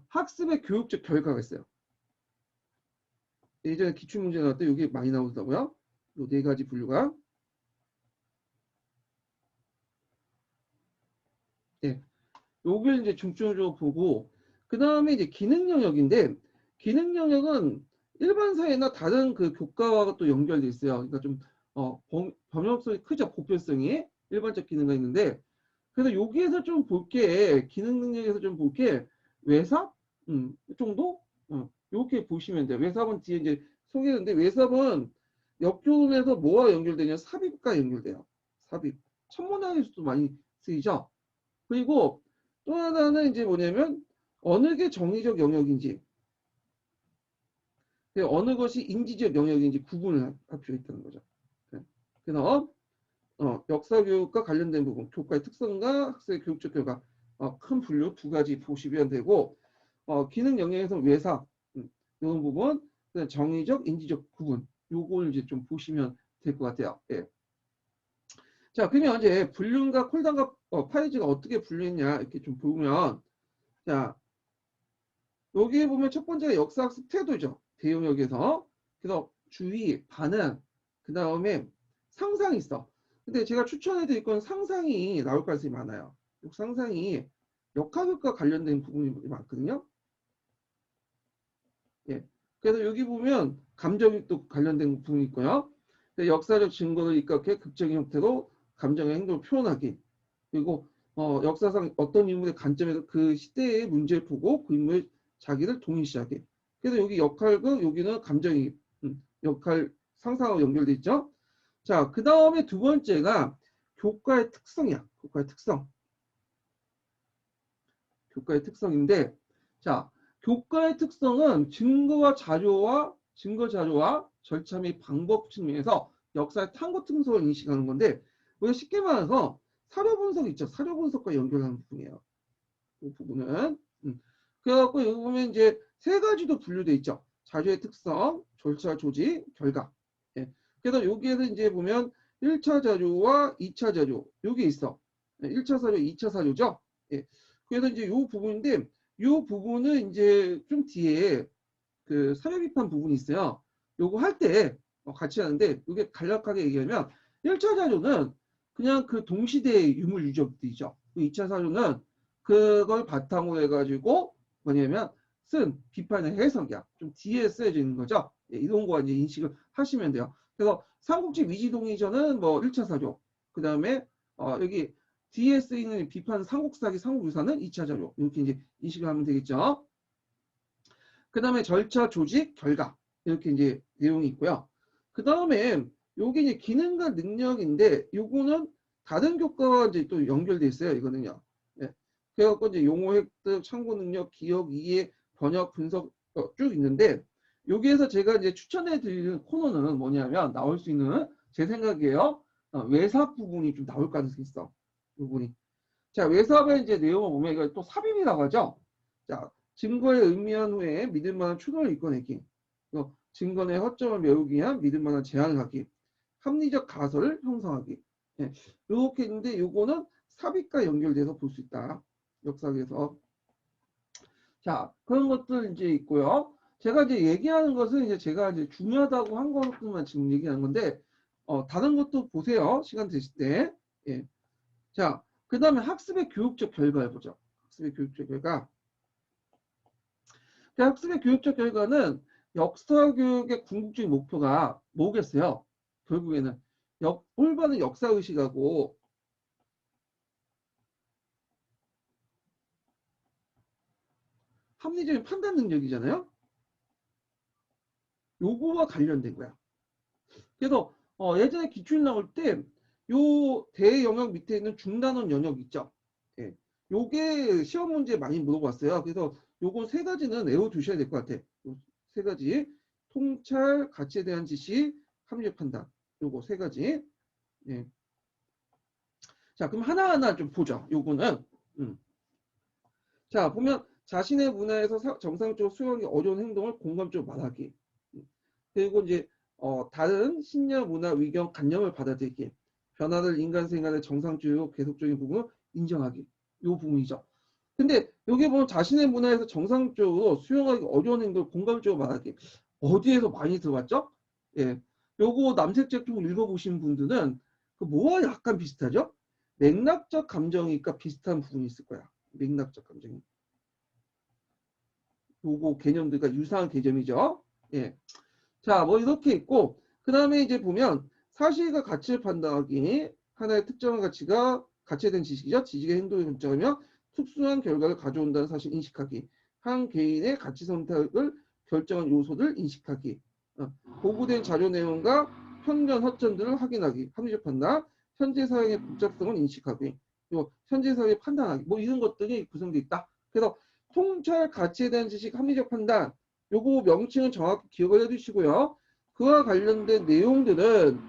학습의 교육적 결과가 있어요. 예전에 기출문제 나올 때 이게 많이 나오더라고요. 이 네 가지 분류가. 네. 요걸 이제 중점적으로 보고, 그 다음에 이제 기능 영역인데, 기능 영역은 일반 사회나 다른 그 교과와 또 연결돼 있어요. 그러니까 좀, 범용성이 크죠. 보편성이. 일반적 기능가 있는데, 그래서 여기에서 좀 볼게, 기능 능력에서 좀 볼게, 외삽? 정도? 이렇게 보시면 돼요. 외삽은 뒤에 이제 소개했는데, 외삽은 역교훈에서 뭐와 연결되냐? 삽입과 연결돼요. 삽입. 천문학에서도 많이 쓰이죠. 그리고 또 하나는 이제 뭐냐면 어느 게 정의적 영역인지 어느 것이 인지적 영역인지 구분을 할 필요가 있다는 거죠. 네. 그래서 역사교육과 관련된 부분, 교과의 특성과 학생의 교육적 결과 큰 분류 두 가지 보시면 되고 기능 영역에서 외사 이런 부분, 정의적, 인지적 구분 요걸 이제 좀 보시면 될 것 같아요. 예. 자, 그러면 이제 분류과 콜단과 파이즈가 어떻게 분류했냐 이렇게 좀 보면 자, 여기에 보면 첫 번째가 역사학습 태도죠. 대용역에서. 그래서 주의, 반응, 그 다음에 상상이 있어. 근데 제가 추천해드릴 건 상상이 나올 가능성이 많아요. 상상이 역학과 관련된 부분이 많거든요. 예. 그래서 여기 보면 감정도 관련된 부분이 있고요. 역사적 증거를 입각해 극적인 형태로 감정의 행동을 표현하기. 그리고 역사상 어떤 인물의 관점에서 그 시대의 문제를 보고 그 인물의 자기를 동일시하게. 그래서 여기 역할과 여기는 감정이 역할 상상하고 연결돼 있죠. 자, 그 다음에 두 번째가 교과의 특성이야. 교과의 특성. 교과의 특성인데, 자, 교과의 특성은 증거 자료와 절차 및 방법 측면에서 역사의 탐구 특성을 인식하는 건데, 우리가 쉽게 말해서 사료 분석 있죠. 사료 분석과 연결하는 부분이에요. 그 부분은. 그래갖고 여기 보면 이제 세 가지도 분류돼 있죠. 자료의 특성, 절차, 조직, 결과. 예. 그래서 여기에서 이제 보면 1차 자료와 2차 자료, 여기 있어. 1차 사료, 2차 사료죠. 예. 그래서 이제 요 부분인데, 요 부분은 이제 좀 뒤에 그 사료 비판 부분이 있어요. 요거 할 때 같이 하는데, 이게 간략하게 얘기하면 1차 자료는 그냥 그 동시대의 유물 유적들이죠. 2차 사료는 그걸 바탕으로 해가지고 뭐냐면 쓴 비판의 해석이야. 좀 뒤에 쓰여져 있는 거죠. 예, 이런 거 이제 인식을 하시면 돼요. 그래서 삼국지 위지동의전은 뭐 1차 사료, 그 다음에 여기 뒤에 쓰이는 비판 삼국사기 삼국유사는 2차 자료 이렇게 이제 인식을 하면 되겠죠. 그 다음에 절차, 조직, 결과 이렇게 이제 내용이 있고요. 그 다음에 요게 이제 기능과 능력인데 요거는 다른 교과와 이제 또 연결돼 있어요. 이거는요. 예. 그래갖고 이제 용어 획득, 참고 능력, 기억, 이해, 번역, 분석 쭉 있는데 여기에서 제가 이제 추천해 드리는 코너는 뭐냐면 나올 수 있는 제 생각이에요. 외삽 부분이 좀 나올 가능성이 있어. 부분이. 자, 외삽의 이제 내용을 보면 이거 또 삽입이라고 하죠. 자, 증거에 의미한 후에 믿을 만한 추론을 이끌어내기. 증거의 허점을 메우기 위한 믿을 만한 제안을 하기. 합리적 가설을 형성하기. 예, 이렇게 있는데 요거는 삽입과 연결돼서 볼 수 있다. 역사에서. 자, 그런 것들 이제 있고요. 제가 이제 얘기하는 것은 이제 제가 이제 중요하다고 한 것들만 지금 얘기하는 건데, 다른 것도 보세요. 시간 되실 때. 예. 자, 그 다음에 학습의 교육적 결과를 보죠. 학습의 교육적 결과. 학습의 교육적 결과는 역사 교육의 궁극적인 목표가 뭐겠어요? 결국에는 올바른 역사 의식하고 합리적인 판단 능력이잖아요. 요거와 관련된 거야. 그래서 예전에 기출 나올 때 요 대영역 밑에 있는 중단원 영역 있죠. 예. 요게 시험 문제 많이 물어봤어요. 그래서 요거 세 가지는 외워두셔야 될 것 같아. 요 세 가지. 통찰, 가치에 대한 지식, 합리적 판단. 요거 세 가지. 예. 자, 그럼 하나하나 좀 보죠. 요거는. 자, 보면 자신의 문화에서 정상적으로 수용하기 어려운 행동을 공감적으로 말하기. 그리고 이제 다른 신념, 문화, 위경, 관념을 받아들이기. 변화를 인간 생활의 정상적이고 계속적인 부분을 인정하기. 이 부분이죠. 근데 여기 보면 자신의 문화에서 정상적으로 수용하기 어려운 행동을 공감적으로 말하기. 어디에서 많이 들어봤죠? 예. 요거 남색 작품 읽어보신 분들은 그 뭐와 약간 비슷하죠? 맥락적 감정이니까 비슷한 부분이 있을 거야. 맥락적 감정이. 요거 개념들과 유사한 개념이죠. 예. 자, 뭐 이렇게 있고, 그 다음에 이제 보면 사실과 가치를 판단하기, 하나의 특정한 가치가 가치에 대한 지식이죠. 지식의 행동을 결정하며 특수한 결과를 가져온다는 사실 인식하기, 한 개인의 가치 선택을 결정한 요소를 인식하기, 보고된 자료 내용과 편견, 허점들을 확인하기, 합리적 판단, 현재 사회의 복잡성을 인식하기, 그리고 현재 사회의 판단하기, 뭐 이런 것들이 구성되어 있다. 그래서 통찰 가치에 대한 지식, 합리적 판단, 요거 명칭은 정확히 기억을 해두시고요. 그와 관련된 내용들은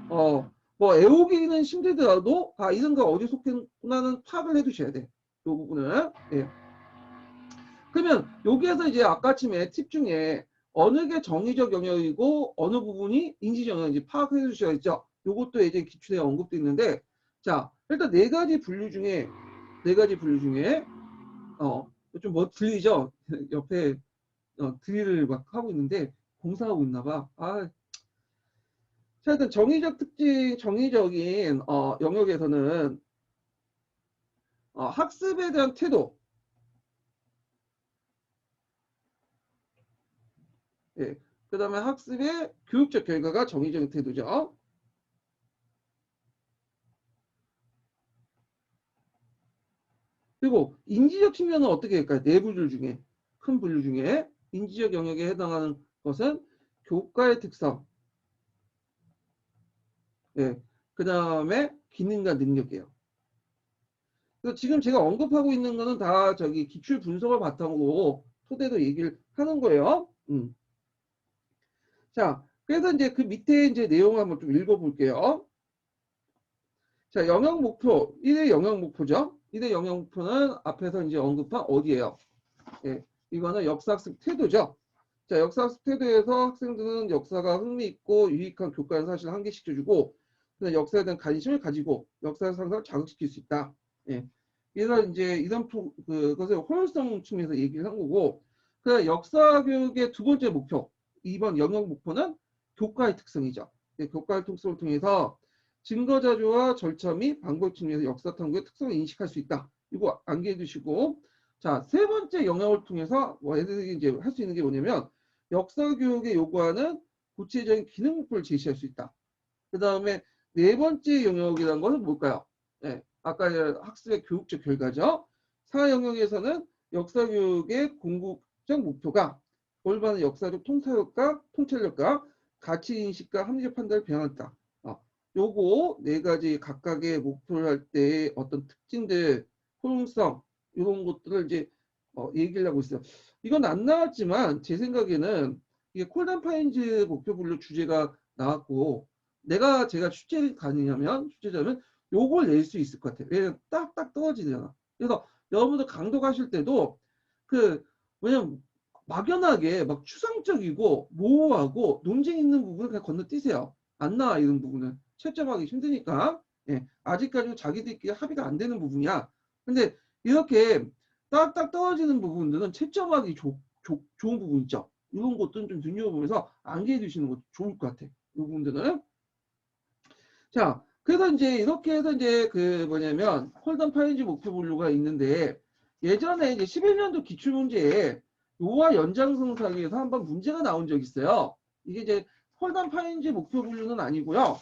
뭐 애우기는 힘들더라도 이런 거 어디 속했나는 파악을 해두셔야 돼. 요 부분은. 예. 그러면 여기에서 이제 아까쯤에 팁 중에 어느 게 정의적 영역이고 어느 부분이 인지적 영역인지 파악해 주셔야죠. 요것도 이제 기출에 언급돼 있는데, 자 일단 네 가지 분류 중에 좀 뭐 들리죠? 옆에 드릴을 막 하고 있는데 공사하고 있나 봐. 자, 일단 정의적 특징, 정의적인 영역에서는 학습에 대한 태도, 예. 그 다음에 학습의 교육적 결과가 정의적인 태도죠. 그리고 인지적 측면은 어떻게 할까요? 네 분류 중에, 큰 분류 중에 인지적 영역에 해당하는 것은 교과의 특성, 예. 그 다음에 기능과 능력이에요. 그래서 지금 제가 언급하고 있는 거는 다 저기 기출 분석을 바탕으로 토대로 얘기를 하는 거예요. 자, 그래서 이제 그 밑에 이제 내용 한번 좀 읽어볼게요. 자, 영역 목표, 1의 영역 목표죠. 1의 영역 목표는 앞에서 이제 언급한 어디예요? 예, 이거는 역사학습 태도죠. 자, 역사학습 태도에서 학생들은 역사가 흥미있고 유익한 교과의 사실을 한계시켜주고, 역사에 대한 관심을 가지고 역사 상상을 자극시킬 수 있다. 예. 그래서 이제 이런 그것의 효율성 측면에서 얘기를 한 거고, 그 역사 교육의 두 번째 목표, 2번 영역 목표는 교과의 특성이죠. 예, 교과의 특성을 통해서 증거 자료와 절차 및 방법 측면에서 역사 탐구의 특성을 인식할 수 있다. 이거 암기해 두시고, 자, 세 번째 영역을 통해서 뭐 애들이 이제 할 수 있는 게 뭐냐면 역사 교육에 요구하는 구체적인 기능 목표를 제시할 수 있다. 그 다음에 네 번째 영역이라는 것은 뭘까요? 네, 아까 학습의 교육적 결과죠. 사 영역에서는 역사 교육의 궁극적 목표가 올바른 역사적 통찰력과 가치 인식과 합리적 판단을 배워한다. 요거 네 가지 각각의 목표를 할 때 어떤 특징들, 효용성 이런 것들을 이제 얘기를 하고 있어요. 이건 안 나왔지만 제 생각에는 이게 콜단 파인즈 목표 분류 주제가 나왔고 제가 출제자면 요걸 낼 수 있을 것 같아요. 왜냐면 딱딱 떨어지잖아. 그래서 여러분들 강도 가실 때도 그 왜냐면 막연하게 막 추상적이고 모호하고 논쟁 있는 부분을 그냥 건너뛰세요. 안 나와 이런 부분은 채점하기 힘드니까. 예, 아직까지 자기들끼리 합의가 안 되는 부분이야. 근데 이렇게 딱딱 떨어지는 부분들은 채점하기 좋은 부분 있죠. 이런 것들은 좀 눈여겨보면서 암기해 두시는 것도 좋을 것 같아. 이 부분들은. 자, 그래서 이제 이렇게 해서 이제 그 뭐냐면 홀던 파인즈 목표 분류가 있는데 예전에 이제 11년도 기출문제에 요와 연장선상에서 한번 문제가 나온 적이 있어요. 이게 이제 홀던 파인즈 목표 분류는 아니고요.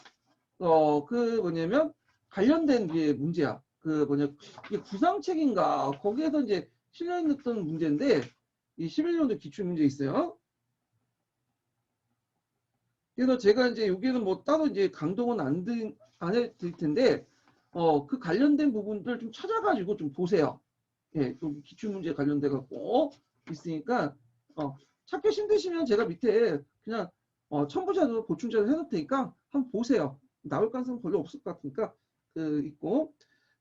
그 뭐냐면 관련된 게 문제야. 그 뭐냐 이게 구상책인가 거기에서 이제 실려 있는 문제인데 이 11년도 기출 문제 있어요. 그래서 제가 이제 여기는 뭐 따로 이제 강동은 안 해드릴 텐데 그 관련된 부분들 좀 찾아가지고 좀 보세요. 예, 좀 기출 문제 관련돼 갖고 있으니까 찾기 힘드시면 제가 밑에 그냥 첨부자료 보충자료 해놓을 테니까 한번 보세요. 나올 가능성 별로 없을 것 같으니까 그 있고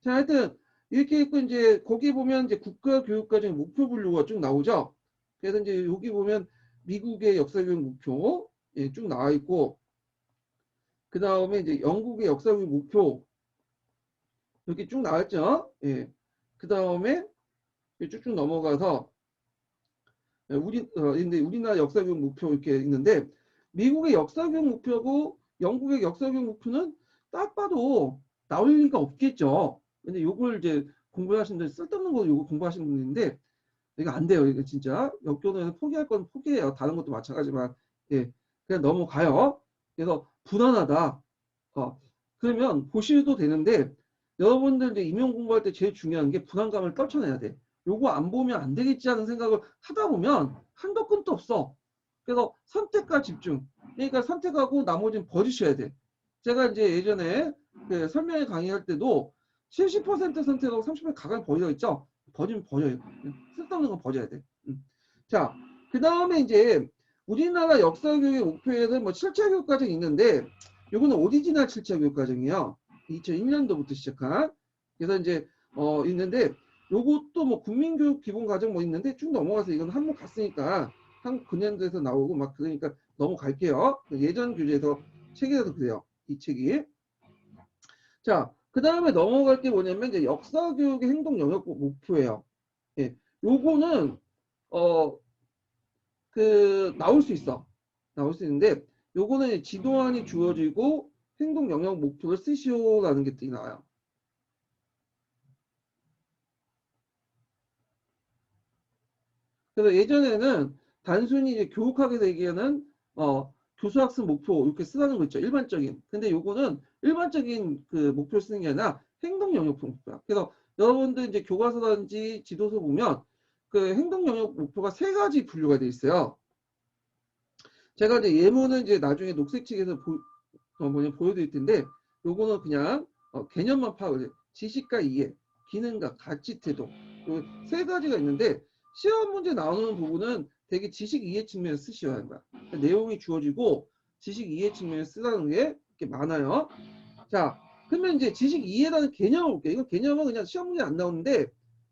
자 하여튼 이렇게 있고 이제 거기 보면 이제 국가교육과정 목표 분류가 쭉 나오죠. 그래서 이제 여기 보면 미국의 역사교육 목표 예, 쭉 나와 있고 그 다음에 이제 영국의 역사교육 목표 이렇게 쭉 나왔죠. 예. 그 다음에 쭉쭉 넘어가서 근데 우리나라 역사교육 목표 이렇게 있는데 미국의 역사교육 목표고 영국의 역사교육 목표는 딱 봐도 나올 리가 없겠죠. 근데 요걸 이제 공부하시는 분들 쓸데없는 거 요거 공부하시는 분인데 이거 안 돼요. 이거 진짜 역교도에서 포기할 건 포기해요. 다른 것도 마찬가지지만 예 그냥 넘어가요. 그래서 불안하다. 그러면 보셔도 되는데 여러분들 이제 임용 공부할 때 제일 중요한 게 불안감을 떨쳐내야 돼. 요거 안 보면 안 되겠지 하는 생각을 하다 보면 한도 끝도 없어. 그래서 선택과 집중. 그러니까 선택하고 나머지는 버리셔야 돼. 제가 이제 예전에 그 설명회 강의할 때도 70% 선택하고 30% 가까이 버리라고 했죠. 버리면 버려요. 쓸데없는 건 버려야 돼. 자, 그 다음에 이제 우리나라 역사교육 목표에는 뭐 7차 교육과정이 있는데 요거는 오리지널 7차 교육과정이에요. 2001년도부터 시작한. 그래서 이제 있는데 요것도 뭐 국민교육 기본과정 뭐 있는데 쭉 넘어가서 이건 한국 갔으니까 한국 근현대에서 나오고 막 그러니까 넘어갈게요. 예전 교재에서 책에서 그래요. 이 책이. 자, 그 다음에 넘어갈 게 뭐냐면 이제 역사교육의 행동 영역 목표예요. 예, 요거는 나올 수 있어. 나올 수 있는데 요거는 지도안이 주어지고 행동 영역 목표를 쓰시오라는 게 나와요. 그래서 예전에는 단순히 이제 교육학에서 얘기하는 교수 학습 목표 이렇게 쓰라는 거 있죠. 일반적인. 근데 요거는 일반적인 그 목표 쓰는 게 아니라 행동 영역 목표야. 그래서 여러분들 이제 교과서라든지 지도서 보면 그 행동 영역 목표가 세 가지 분류가 돼 있어요. 제가 이제 예문은 이제 나중에 녹색책에서 보여드릴 텐데 요거는 그냥 개념만 파악을 해요. 지식과 이해, 기능과 가치 태도 요 세 가지가 있는데 시험 문제 나오는 부분은 되게 지식 이해 측면에서 쓰셔야 하는 거야. 그러니까 내용이 주어지고 지식 이해 측면에서 쓰라는 게 이렇게 많아요. 자, 그러면 이제 지식 이해라는 개념을 볼게요. 이건 개념은 그냥 시험 문제 안 나오는데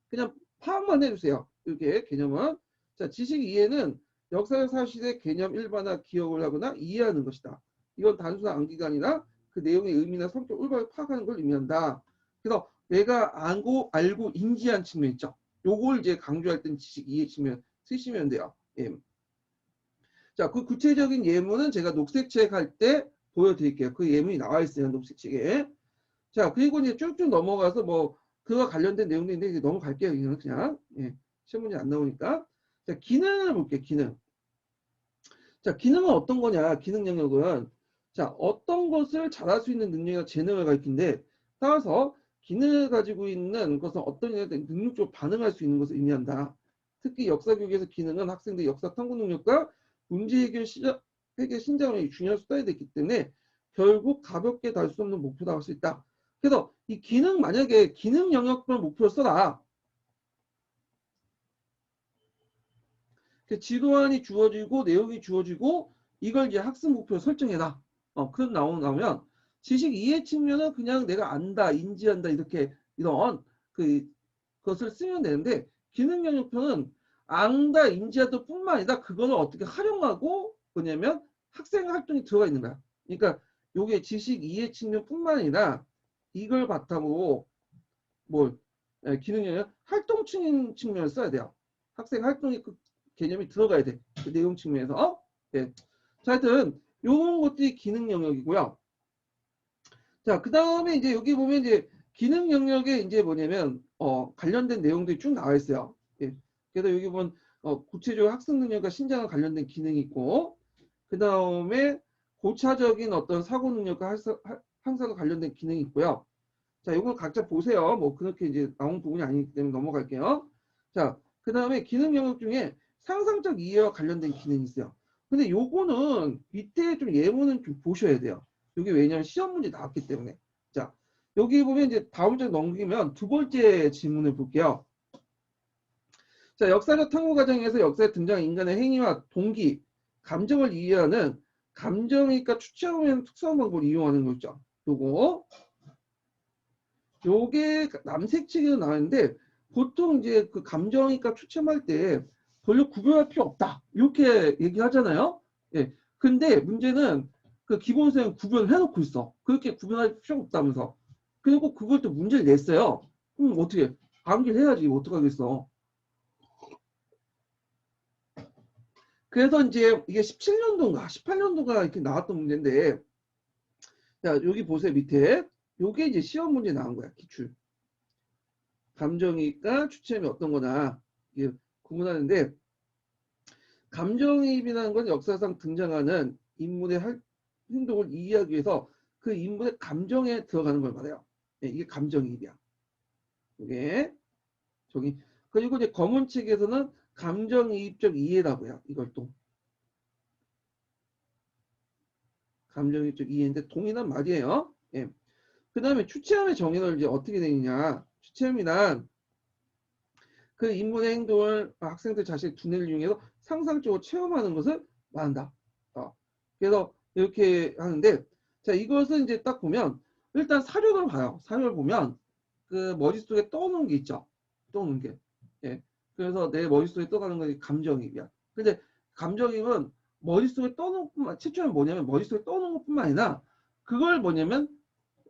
그냥 파악만 해주세요. 이렇게 개념은. 자, 지식 이해는 역사적 사실의 개념 일반화 기억을 하거나 이해하는 것이다. 이건 단순한 암기가 아니라 그 내용의 의미나 성격 올바르게 파악하는 걸 의미한다. 그래서 내가 알고 인지한 측면 있죠. 요걸 이제 강조할 땐 지식 이해 측면 쓰시면 돼요. 예. 자, 그 구체적인 예문은 제가 녹색책 할 때 보여드릴게요. 그 예문이 나와 있어요. 녹색책에. 자, 그리고 이제 쭉쭉 넘어가서 뭐 그와 관련된 내용도 있는데 이제 넘어갈게요. 이거는 그냥 예. 시험 문제 안 나오니까. 자, 기능을 볼게요. 기능. 자, 기능은 어떤 거냐? 기능 영역은 자, 어떤 것을 잘할 수 있는 능력이나 재능을 가리키는데 따라서 기능을 가지고 있는 것은 어떤 일에 대해 능력적으로 반응할 수 있는 것을 의미한다. 특히 역사교육에서 기능은 학생들의 역사 탐구 능력과 문제 해결 신장이 중요한 수단이 됐기 때문에 결국 가볍게 다룰 수 없는 목표다 할 수 있다. 그래서 이 기능 만약에 기능 영역별 목표를 써라. 지도안이 주어지고 내용이 주어지고 이걸 이제 학습 목표 설정해라. 그런 나오면 지식 이해 측면은 그냥 내가 안다, 인지한다 이렇게 이런 그것을 쓰면 되는데 기능 영역표는 안다, 인지하다 뿐만 아니라 그거를 어떻게 활용하고 뭐냐면 학생 활동이 들어가 있는 거야. 그러니까 요게 지식 이해 측면뿐만 아니라 이걸 바탕으로 뭘 기능 영역 활동 측면을 써야 돼요. 학생 활동이 개념이 들어가야 돼. 그 내용 측면에서. 네. 자, 하여튼 요런 것들이 기능 영역이고요. 자, 그 다음에 이제 여기 보면 이제 기능 영역에 이제 뭐냐면 관련된 내용들이 쭉 나와 있어요. 예. 그래서 여기 보면 구체적으로 학습 능력과 신장과 관련된 기능이 있고 그 다음에 고차적인 어떤 사고 능력과 항상과 관련된 기능이 있고요. 자, 이걸 각자 보세요. 뭐 그렇게 이제 나온 부분이 아니기 때문에 넘어갈게요. 자, 그 다음에 기능 영역 중에 상상적 이해와 관련된 기능이 있어요. 근데 요거는 밑에 좀 예문은 좀 보셔야 돼요. 이게 왜냐면 시험 문제 나왔기 때문에. 자, 여기 보면 이제 다음 장 넘기면 두 번째 질문을 볼게요. 자, 역사적 탐구 과정에서 역사에 등장한 인간의 행위와 동기, 감정을 이해하는 감정이니까 추측하는 특수한 방법을 이용하는 거죠. 요게 남색책에도 나왔는데 보통 이제 그 감정이니까 추첨할 때 별로 구별할 필요 없다 이렇게 얘기하잖아요. 예. 근데 문제는 그 기본소행 구별해놓고 있어. 그렇게 구별할 필요 없다면서. 그리고 그걸 또 문제를 냈어요. 그럼 어떻게? 암기를 해야지. 어떡하겠어. 그래서 이제 이게 17년도인가 18년도가 이렇게 나왔던 문제인데, 자, 여기 보세요. 밑에. 요게 이제 시험 문제 나온 거야. 기출. 감정이입과 추체험이 어떤 거나 이게 구분하는데, 감정이입이라는 건 역사상 등장하는 인물의 행동을 이해하기 위해서 그 인물의 감정에 들어가는 걸 말해요. 네, 이게 감정이입이야. 이게 저기, 그리고 이제 검은 책에서는 감정이입적 이해라고 해요. 이걸 또 감정이입적 이해인데 동일한 말이에요. 예. 그 다음에 추체험의 정의는 이제 어떻게 되느냐. 추체험이란 그 인물의 행동을 학생들 자신의 두뇌를 이용해서 상상적으로 체험하는 것을 말한다. 그래서 이렇게 하는데, 자, 이것은 이제 딱 보면 일단 사료를 봐요. 사료를 보면 그 머릿속에 떠오르는 게 있죠. 떠오르는 게. 예. 그래서 내 머릿속에 떠가는 건 감정이입이야. 근데 감정이입은 머릿속에 떠오르는 것뿐만, 최초는 뭐냐면 머릿속에 떠오르는 것뿐만 아니라 그걸 뭐냐면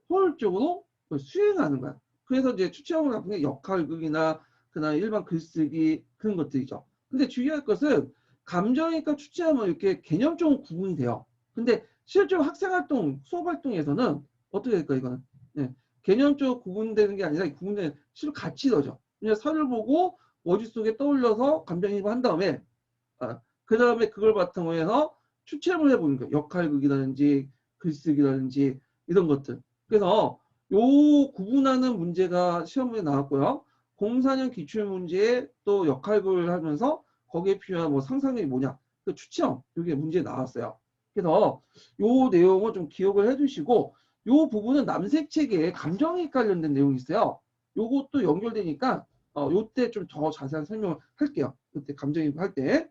효율적으로 수행하는 거야. 그래서 이제 추체험을 같은 게 역할극이나 그다음에 일반 글쓰기 그런 것들이죠. 근데 주의할 것은 감정이니까 추체험은 이렇게 개념적으로 구분이 돼요. 근데 실제로 학생활동, 수업활동에서는 어떻게 될까 이거는? 네. 개념적으로 구분되는 게 아니라 구분되는 실로 같이 넣어져. 그냥 사를 보고 머릿속에 떠올려서 감정이입을 한 다음에 그 다음에 그걸 바탕으로 해서 추체험을 해보는 거예요. 역할극이라든지 글쓰기라든지 이런 것들. 그래서 요 구분하는 문제가 시험에 나왔고요. 04년 기출문제에 또 역할극을 하면서 거기에 필요한 뭐 상상력이 뭐냐. 그 추체험, 이게 문제에 나왔어요. 그래서 요 내용을 좀 기억을 해두시고 요 부분은 남색 책에 감정이입 관련된 내용이 있어요. 요것도 연결되니까 요때 좀 더 자세한 설명을 할게요. 그때 감정이입 할 때.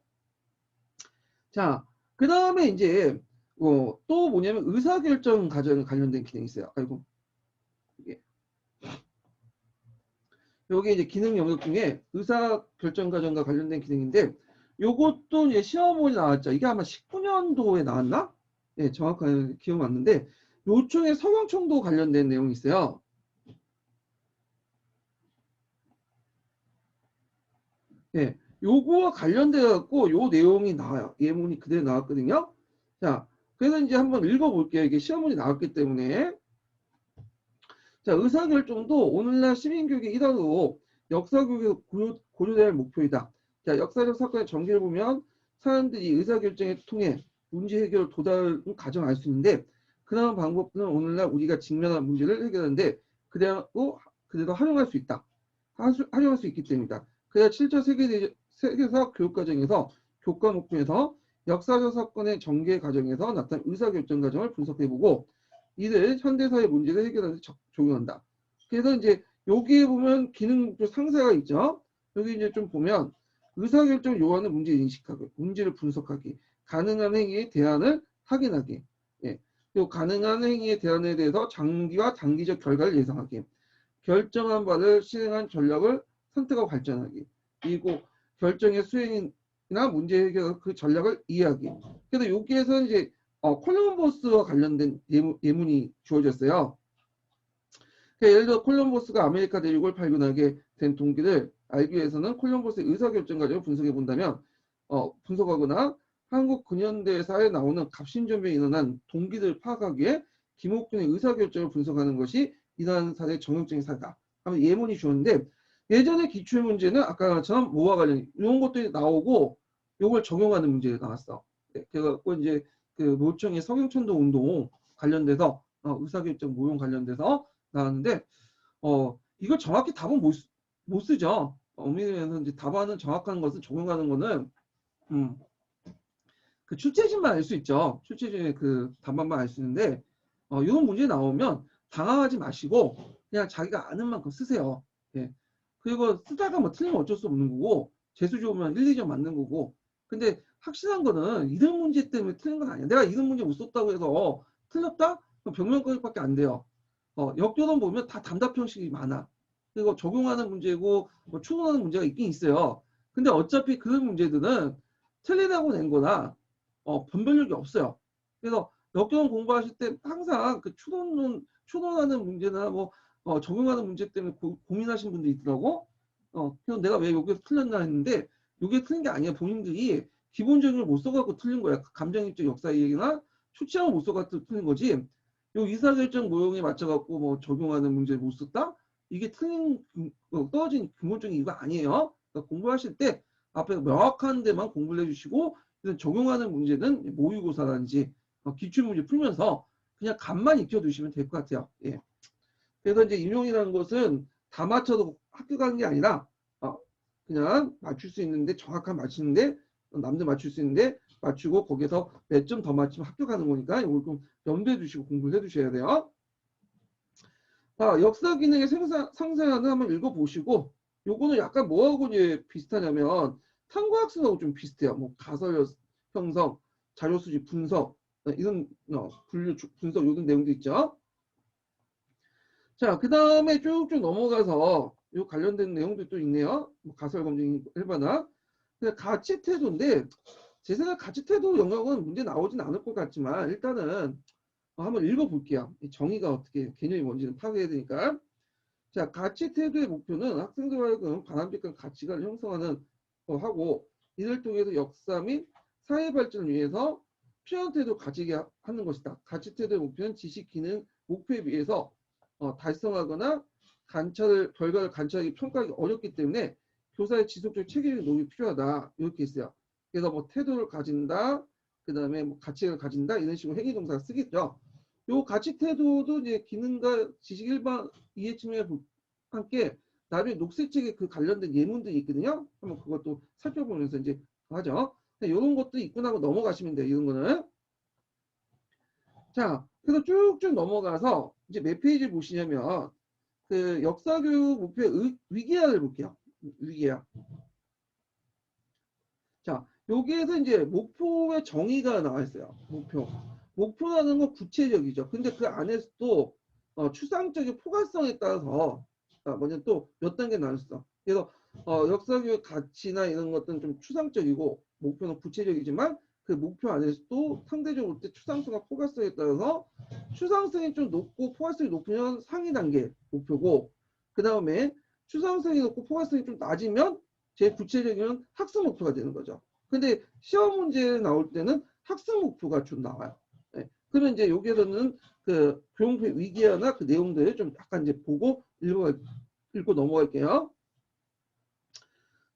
자, 그 다음에 이제 또 뭐냐면 의사결정 과정에 관련된 기능이 있어요. 아이고, 이게 요게 이제 기능 영역 중에 의사결정 과정과 관련된 기능인데 요것도 이제 시험에 나왔죠. 이게 아마 19년도에 나왔나? 네, 정확하게 기억 맞는데 요청에 성형청도 관련된 내용이 있어요. 네, 요거와 관련돼 갖고 요 내용이 나와요. 예문이 그대로 나왔거든요. 자, 그래서 이제 한번 읽어볼게요. 이게 시험문이 나왔기 때문에. 자, 의사결정도 오늘날 시민교육의 일환으로 역사교육에서 고려돼야 할 목표이다. 자, 역사적 사건의 전개를 보면 사람들이 의사결정을 통해 문제 해결을 도달을 가정할 수 있는데 그러한 방법들은 오늘날 우리가 직면한 문제를 해결하는데 그대로 활용할 수 있다. 활용할 수 있기 때문이다. 그래야 7차 세계사 교육과정에서 교과 목표에서 역사적 사건의 전개 과정에서 나타난 의사결정 과정을 분석해보고 이를 현대사의 문제를 해결하는 데 적용한다. 그래서 이제 여기에 보면 기능 목표 상세가 있죠. 여기 이제 좀 보면 의사결정 요하는 문제 인식하기, 문제를 분석하기, 가능한 행위의 대안을 확인하기, 예. 또 가능한 행위의 대안에 대해서 장기와 단기적 결과를 예상하기, 결정한 바를 실행한 전략을 선택하고 발전하기, 그리고 결정의 수행이나 문제 해결 그 전략을 이해하기. 그래서 여기에서 이제 콜럼버스와 관련된 예문이 주어졌어요. 그러니까 예를 들어 콜럼버스가 아메리카 대륙을 발견하게 된 동기를 알기 위해서는 콜럼버스의 의사결정 과정을 분석해 본다면 분석하거나 한국 근현대사에 나오는 갑신전변에 일어난 동기들을 파악하기 위해 김옥균의 의사결정을 분석하는 것이 이러한 사례의 정형적인 사례다. 하면 예문이 주었는데 예전에 기출문제는 아까처럼 뭐와 관련 이런 것들이 나오고 이걸 적용하는 문제가 나왔어. 네, 그래갖고 이제 그 노총의 성형천도 운동 관련돼서 의사결정 모형 관련돼서 나왔는데 이걸 정확히 답은 못 쓰죠. 엄밀히는 이제 답안은 정확한 것을 적용하는 거는 그 출제진만 알 수 있죠. 출제진의 그 답안만 알 수 있는데 이런 문제 나오면 당황하지 마시고 그냥 자기가 아는 만큼 쓰세요. 예. 그리고 쓰다가 뭐 틀리면 어쩔 수 없는 거고 재수 좋으면 1, 2점 맞는 거고 근데 확실한 거는 이런 문제 때문에 틀린 건 아니야. 내가 이런 문제 못 썼다고 해서 틀렸다? 그럼 병명과역밖에 안 돼요. 역교론 보면 다 단답 형식이 많아. 그리고 적용하는 문제고 뭐 추론하는 문제가 있긴 있어요. 근데 어차피 그 문제들은 틀리다고 낸 거나 변별력이 없어요. 그래서 역경 공부하실 때 항상 그 추론하는 문제나 뭐 적용하는 문제 때문에 고민하신 분들이 있더라고. 그래서 내가 왜 여기서 틀렸나 했는데 이게 틀린 게 아니야. 본인들이 기본적인 걸 못 써갖고 틀린 거야. 감정입적 역사 얘기나 수치함을 못 써갖고 틀린 거지. 요 의사결정 모형에 맞춰갖고 뭐 적용하는 문제를 못 썼다? 이게 틀린 떨어진 근본적인 이유가 아니에요. 그러니까 공부하실 때 앞에 명확한 데만 공부를 해주시고 적용하는 문제는 모의고사라든지 기출문제 풀면서 그냥 감만 익혀두시면 될 것 같아요. 예. 그래서 이제 임용이라는 것은 다 맞춰도 학교 가는 게 아니라 그냥 맞출 수 있는데 정확한 맞추는데 남들 맞출 수 있는데 맞추고 거기서 몇 점 더 맞추면 학교 가는 거니까 이걸 좀 염두에 두시고 공부를 해두셔야 돼요. 자, 역사 기능의 상세하는 한번 읽어보시고 요거는 약간 뭐하고 이제 비슷하냐면 탐구학습하고 좀 비슷해요. 뭐 가설 형성, 자료 수집 분석 이런 분류 분석 이런 내용도 있죠. 자, 그 다음에 쭉쭉 넘어가서 요 관련된 내용도 또 있네요. 뭐 가설 검증 해봐나. 가치 태도인데 제 생각 가치 태도 영역은 문제 나오진 않을 것 같지만 일단은 한번 읽어볼게요. 이 정의가 어떻게 개념이 뭔지는 파악해야 되니까. 자, 가치 태도의 목표는 학생들 하여금 바람직한 가치관을 형성하는 하고 이를 통해서 역사 및 사회 발전을 위해서 필요한 태도를 가지게 하는 것이다. 가치 태도의 목표는 지식 기능 목표에 비해서 달성하거나 결과를 관찰하기 평가하기 어렵기 때문에 교사의 지속적 책임의 노력이 필요하다. 이렇게 있어요. 그래서 뭐 태도를 가진다, 그 다음에 뭐 가치를 가진다 이런 식으로 행위동사가 쓰겠죠. 요 가치 태도도 이제 기능과 지식 일반 이해 측면에 함께 나중에 녹색책에 그 관련된 예문들이 있거든요. 한번 그것도 살펴보면서 이제 하죠. 이런 것도 있구나 하고 넘어가시면 돼요. 이런 거는. 자, 그래서 쭉쭉 넘어가서 이제 몇 페이지 보시냐면 그 역사교육 목표의 위계화를 볼게요. 위계화. 자, 여기에서 이제 목표의 정의가 나와 있어요. 목표라는 건 구체적이죠. 근데 그 안에서도 추상적인 포괄성에 따라서 먼저 또 몇 단계 나눴어. 그래서 역사교육 가치나 이런 것들은 좀 추상적이고 목표는 구체적이지만 그 목표 안에서도 상대적으로 때 추상성과 포괄성에 따라서 추상성이 좀 높고 포괄성이 높으면 상위 단계 목표고 그 다음에 추상성이 높고 포괄성이 좀 낮으면 제 구체적인 학습 목표가 되는 거죠. 근데 시험 문제 나올 때는 학습 목표가 좀 나와요. 네. 그러면 이제 여기에서는 그 교육의 위기화나 그 내용들을 좀 약간 이제 보고 읽고 넘어갈게요.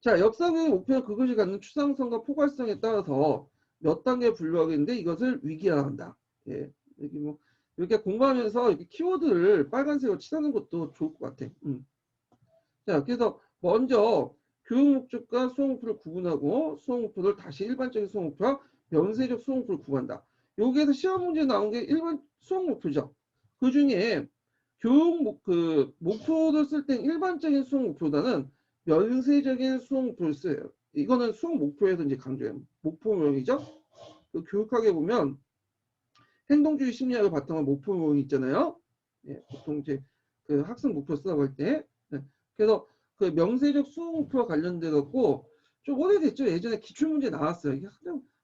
자, 역사교육 목표는 그것이 갖는 추상성과 포괄성에 따라서 몇 단계에 분류하겠는데 이것을 위기화한다. 예. 여기 뭐 이렇게 공부하면서 이렇게 키워드를 빨간색으로 칠하는 것도 좋을 것 같아. 자, 그래서 먼저 교육 목적과 수업 목표를 구분하고 수업 목표를 다시 일반적인 수업 목표와 면세적 수업 목표를 구분한다. 여기에서 시험 문제 나온 게 일반 수업 목표죠. 그 중에 목표를 쓸 땐 일반적인 수업 목표보다는 면세적인 수업 목표를 써요. 이거는 수업 목표에서 이제 강조해요. 목표명이죠. 그 교육학에 보면 행동주의 심리학을 바탕한 목표명이 있잖아요. 예, 보통 이제 그 학생 목표 쓰라고 할 때. 네. 그래서 그 명세적 수능 목표와 관련돼 갖고 좀 오래됐죠. 예전에 기출문제 나왔어요. 이게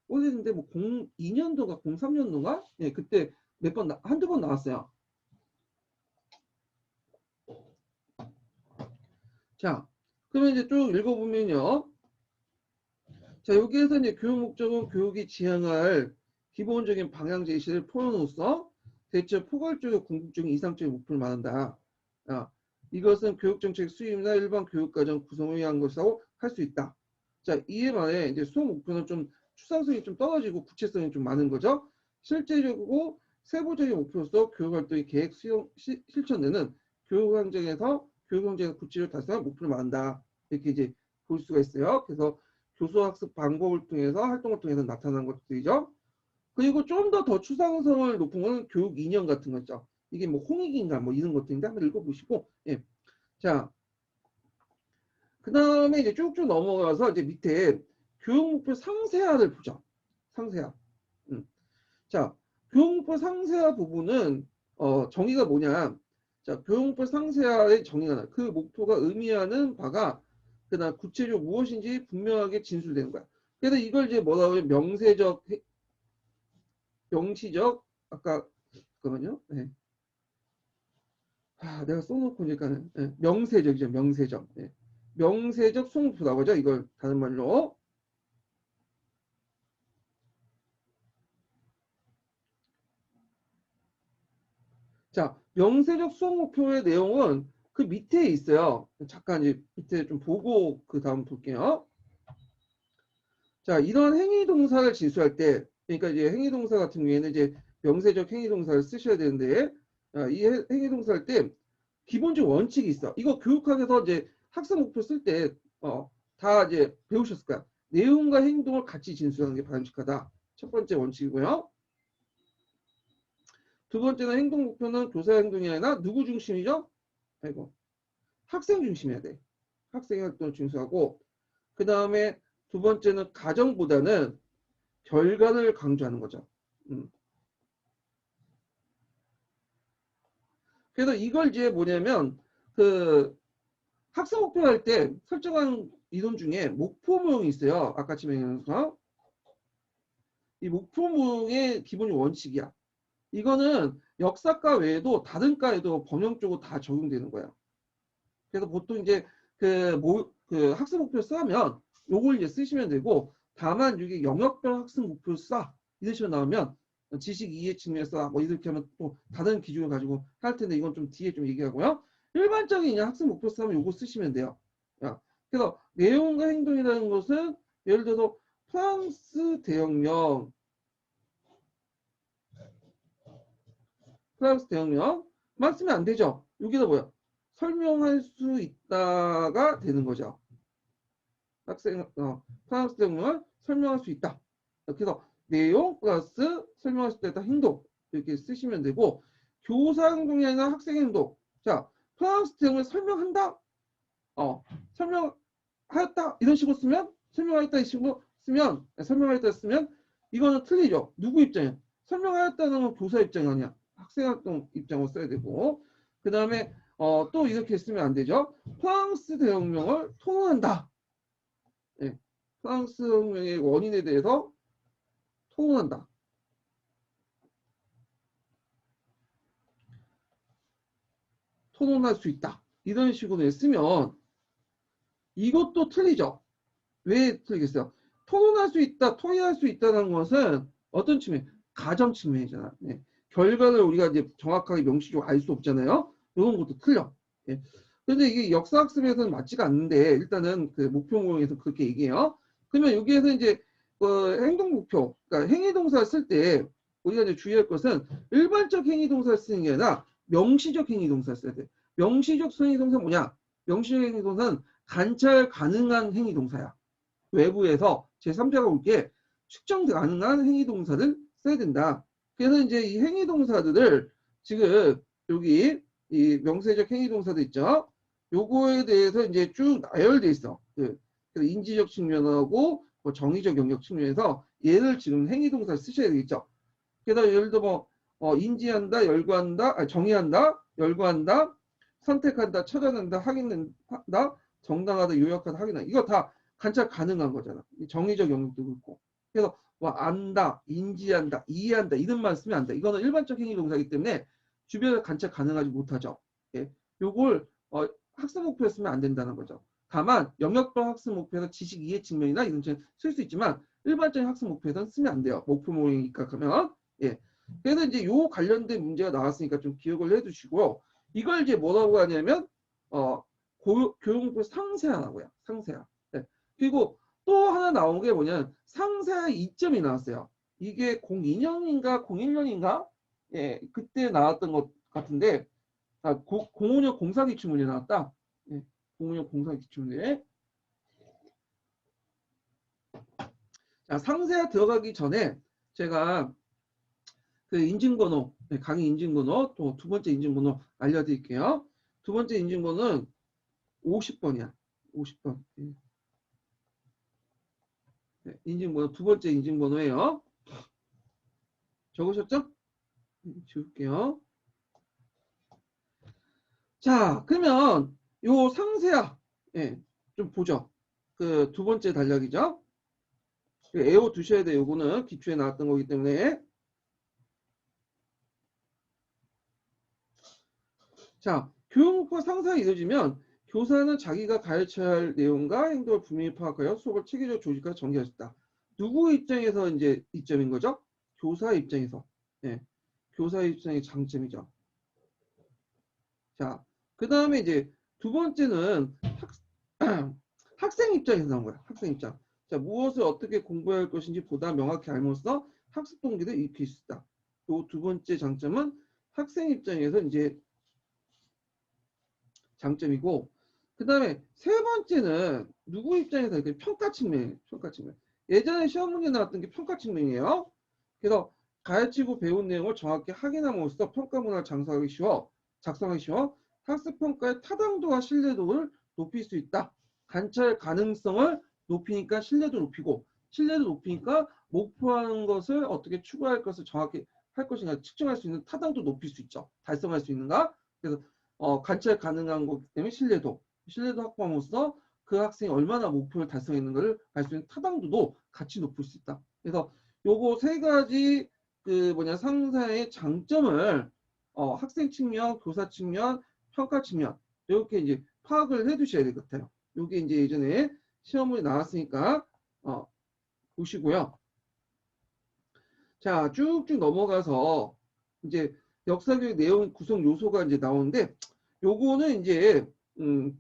오래됐는데 뭐 02년도가 03년도가 예, 그때 한두 번 나왔어요. 자, 그러면 이제 쭉 읽어보면요. 자, 여기에서 이제 교육 목적은 교육이 지향할 기본적인 방향 제시를 포함으로써 대체 포괄적이고 궁극적인 이상적인 목표를 말한다. 이것은 교육정책 수립이나 일반 교육과정 구성을 위한 것이라고 할 수 있다. 자, 이에 반해 이제 수업 목표는 좀 추상성이 좀 떨어지고 구체성이 좀 많은 거죠. 실제적이고 세부적인 목표로서 교육활동의 계획 수용 실천되는 교육환경에서 구체적으로 달성한 목표를 말한다. 이렇게 이제 볼 수가 있어요. 그래서 교수학습 방법을 통해서 활동을 통해서 나타난 것들이죠. 그리고 좀 더 추상성을 높은 건 교육 이념 같은 거죠. 이게 뭐 홍익인가 뭐 이런 것들인데 한번 읽어보시고 예. 자, 그 다음에 이제 쭉쭉 넘어가서 이제 밑에 교육 목표 상세화를 보죠. 상세화. 자, 교육 목표 상세화 부분은 정의가 뭐냐? 자, 교육 목표 상세화의 정의가 나. 그 목표가 의미하는 바가 그다음 구체적으로 무엇인지 분명하게 진술되는 거야. 그래서 이걸 이제 뭐라고 하면 명시적 아까 잠깐만요. 네. 내가 써놓고 보니까는 명세적이죠. 명세적. 명세적 수목표라고 하죠. 이걸 다른 말로. 자, 명세적 수목표의 내용은 그 밑에 있어요. 잠깐 이제 밑에 좀 보고 그 다음 볼게요. 자, 이런 행위동사를 진수할 때, 그러니까 이제 행위동사 같은 경우에는 이제 명세적 행위동사를 쓰셔야 되는데, 이 행위동사 할 때 기본적 원칙이 있어. 이거 교육학에서 이제 학습 목표 쓸 때, 다 이제 배우셨을 거야. 내용과 행동을 같이 진수하는 게 바람직하다. 첫 번째 원칙이고요. 두 번째는 행동 목표는 교사 행동이 아니라 누구 중심이죠? 아이고, 학생 중심이어야 돼. 학생 활동을 중수하고, 그 다음에 두 번째는 가정보다는 결과를 강조하는 거죠. 그래서 이걸 이제 뭐냐면 그 학습 목표 할 때 설정한 이론 중에 목표모형이 있어요. 아까 지명해서 이 목표모형의 기본 원칙이야. 이거는 역사과 외에도 다른 과에도 범용적으로 다 적용되는 거야. 그래서 보통 이제 그 학습 목표 쓰면 요걸 이제 쓰시면 되고, 다만 이게 영역별 학습 목표 써 이런 식으로 나오면 지식 이해 측면에서 뭐 이렇게 하면 또 다른 기준을 가지고 할 텐데 이건 좀 뒤에 좀 얘기하고요. 일반적인 학습 목표 쓰면 요거 쓰시면 돼요. 그래서 내용과 행동이라는 것은 예를 들어서 프랑스 대혁명만 쓰면 안 되죠. 여기다 뭐야? 설명할 수 있다가 되는 거죠. 프랑스 대혁명을 설명할 수 있다. 그래서 내용 플러스 설명할 수 있다 행동 이렇게 쓰시면 되고, 교사 행동이 아니라 학생 행동. 자, 프랑스 대혁명을 설명한다. 설명하였다 이런 식으로 쓰면, 설명하였다 이 식으로 쓰면, 설명하였다 쓰면 이거는 틀리죠. 누구 입장이야? 설명하였다는 건 교사 입장이 아니야. 학생 활동 입장으로 써야 되고, 그 다음에 또 이렇게 쓰면 안 되죠. 프랑스 대혁명을 토론한다. 프랑스 혁명의 원인에 대해서 토론한다. 토론할 수 있다. 이런 식으로 쓰면 이것도 틀리죠. 왜 틀리겠어요? 토론할 수 있다, 토의할 수 있다는 것은 어떤 측면? 가정 측면이잖아. 결과를 우리가 이제 정확하게 명시적으로 알 수 없잖아요. 이런 것도 틀려. 그런데 이게 역사학습에서는 맞지가 않는데, 일단은 그 목표 모형에서 그렇게 얘기해요. 그러면 여기에서 이제 행동 목표, 그러니까 행위동사를 쓸 때 우리가 이제 주의할 것은 일반적 행위동사를 쓰는 게 아니라 명시적 행위동사를 써야 돼. 명시적 행위동사는 뭐냐? 명시적 행위동사는 관찰 가능한 행위동사야. 외부에서 제3자가 올게 측정 가능한 행위동사를 써야 된다. 그래서 이제 이 행위동사들을 지금 여기 이 명세적 행위동사도 있죠. 요거에 대해서 이제 쭉 나열돼 있어. 인지적 측면하고 뭐 정의적 영역 측면에서 얘를 지금 행위동사를 쓰셔야 되겠죠. 그래서 예를 들어 인지한다, 열거한다, 정의한다, 열거한다, 선택한다, 찾아낸다, 확인한다, 정당하다, 요약하다, 확인한다. 이거 다 관찰 가능한 거잖아. 정의적 영역도 그렇고. 그래서 뭐 안다, 인지한다, 이해한다 이런 말 쓰면 안 돼. 이거는 일반적 행위 동사이기 때문에 주변에 관찰 가능하지 못하죠. 요걸 학습 목표에 쓰면 안 된다는 거죠. 다만 영역별 학습 목표에서 지식 이해 측면이나 이런 측면 쓸 수 있지만 일반적인 학습 목표에서는 쓰면 안 돼요. 목표 모형이니까 그러면. 그래서 이제 요 관련된 문제가 나왔으니까 좀 기억을 해두시고요. 이걸 이제 뭐라고 하냐면 교육 목표 상세하라고요. 상세하. 그리고 또 하나 나온 게 뭐냐면 상세하 2점이 나왔어요. 이게 02년인가 01년인가 그때 나왔던 것 같은데 05년 공사기출문제 나왔다. 05년 공사기출문제. 자, 상세하 들어가기 전에 제가 그 인증번호, 강의 인증번호, 또 두 번째 인증번호 알려드릴게요. 두 번째 인증번호는 50번이야. 50번. 인증번호, 두 번째 인증번호예요. 적으셨죠? 지울게요. 자, 그러면 요 상세하, 좀 보죠. 그 두 번째 단락이죠. 외워 두셔야 돼요. 요거는 기초에 나왔던 거기 때문에. 자, 교육 목표가 상세하게 이루어지면 교사는 자기가 가르쳐야 할 내용과 행동을 분명히 파악하여 수업을 체계적으로 조직하여 전개할 수 있다. 누구 입장에서 이제 이점인 거죠? 교사 입장에서. 예. 교사 입장의 장점이죠. 자, 그 다음에 이제 두 번째는 학생 입장에서 나온 거야. 학생 입장. 자, 무엇을 어떻게 공부해야 할 것인지 보다 명확히 알므로써 학습 동기를 일으킬 수 있다. 요 두 번째 장점은 학생 입장에서 이제 장점이고, 그 다음에 세 번째는 누구 입장에서 이렇게 평가 측면이에요. 평가 측면. 예전에 시험 문제 나왔던 게 평가 측면이에요. 그래서 가르치고 배운 내용을 정확히 확인함으로써 평가 문화를 작성하기 쉬워 학습 평가의 타당도와 신뢰도를 높일 수 있다. 관찰 가능성을 높이니까 신뢰도 높이고, 신뢰도 높이니까 목표하는 것을 어떻게 추구할 것을 정확히 할 것인가 측정할 수 있는 타당도 높일 수 있죠. 달성할 수 있는가? 그래서 관찰 가능한 거기 때문에 신뢰도 확보함으로써 그 학생이 얼마나 목표를 달성했는가를 알 수 있는 타당도도 같이 높일 수 있다. 그래서 요거 세 가지 그 뭐냐 상사의 장점을 학생 측면, 교사 측면, 평가 측면 이렇게 이제 파악을 해두셔야 될 것 같아요. 요게 이제 예전에 시험문이 나왔으니까 보시고요. 자, 쭉쭉 넘어가서 이제 역사교육 내용 구성 요소가 이제 나오는데 요거는 이제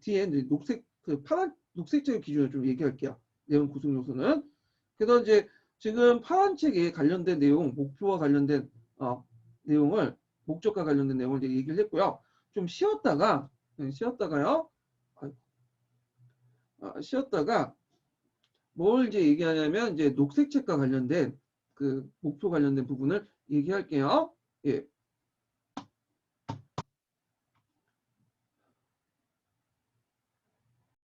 뒤에 이제 녹색 그 파란 녹색색 기준으로 좀 얘기할게요. 내용 구성 요소는. 그래서 이제 지금 파란 책에 관련된 내용, 목표와 관련된 내용을 목적과 관련된 내용을 이제 얘기를 했고요. 좀 쉬었다가요. 쉬었다가 뭘 이제 얘기하냐면 이제 녹색 책과 관련된 그 목표 관련된 부분을 얘기할게요. 예.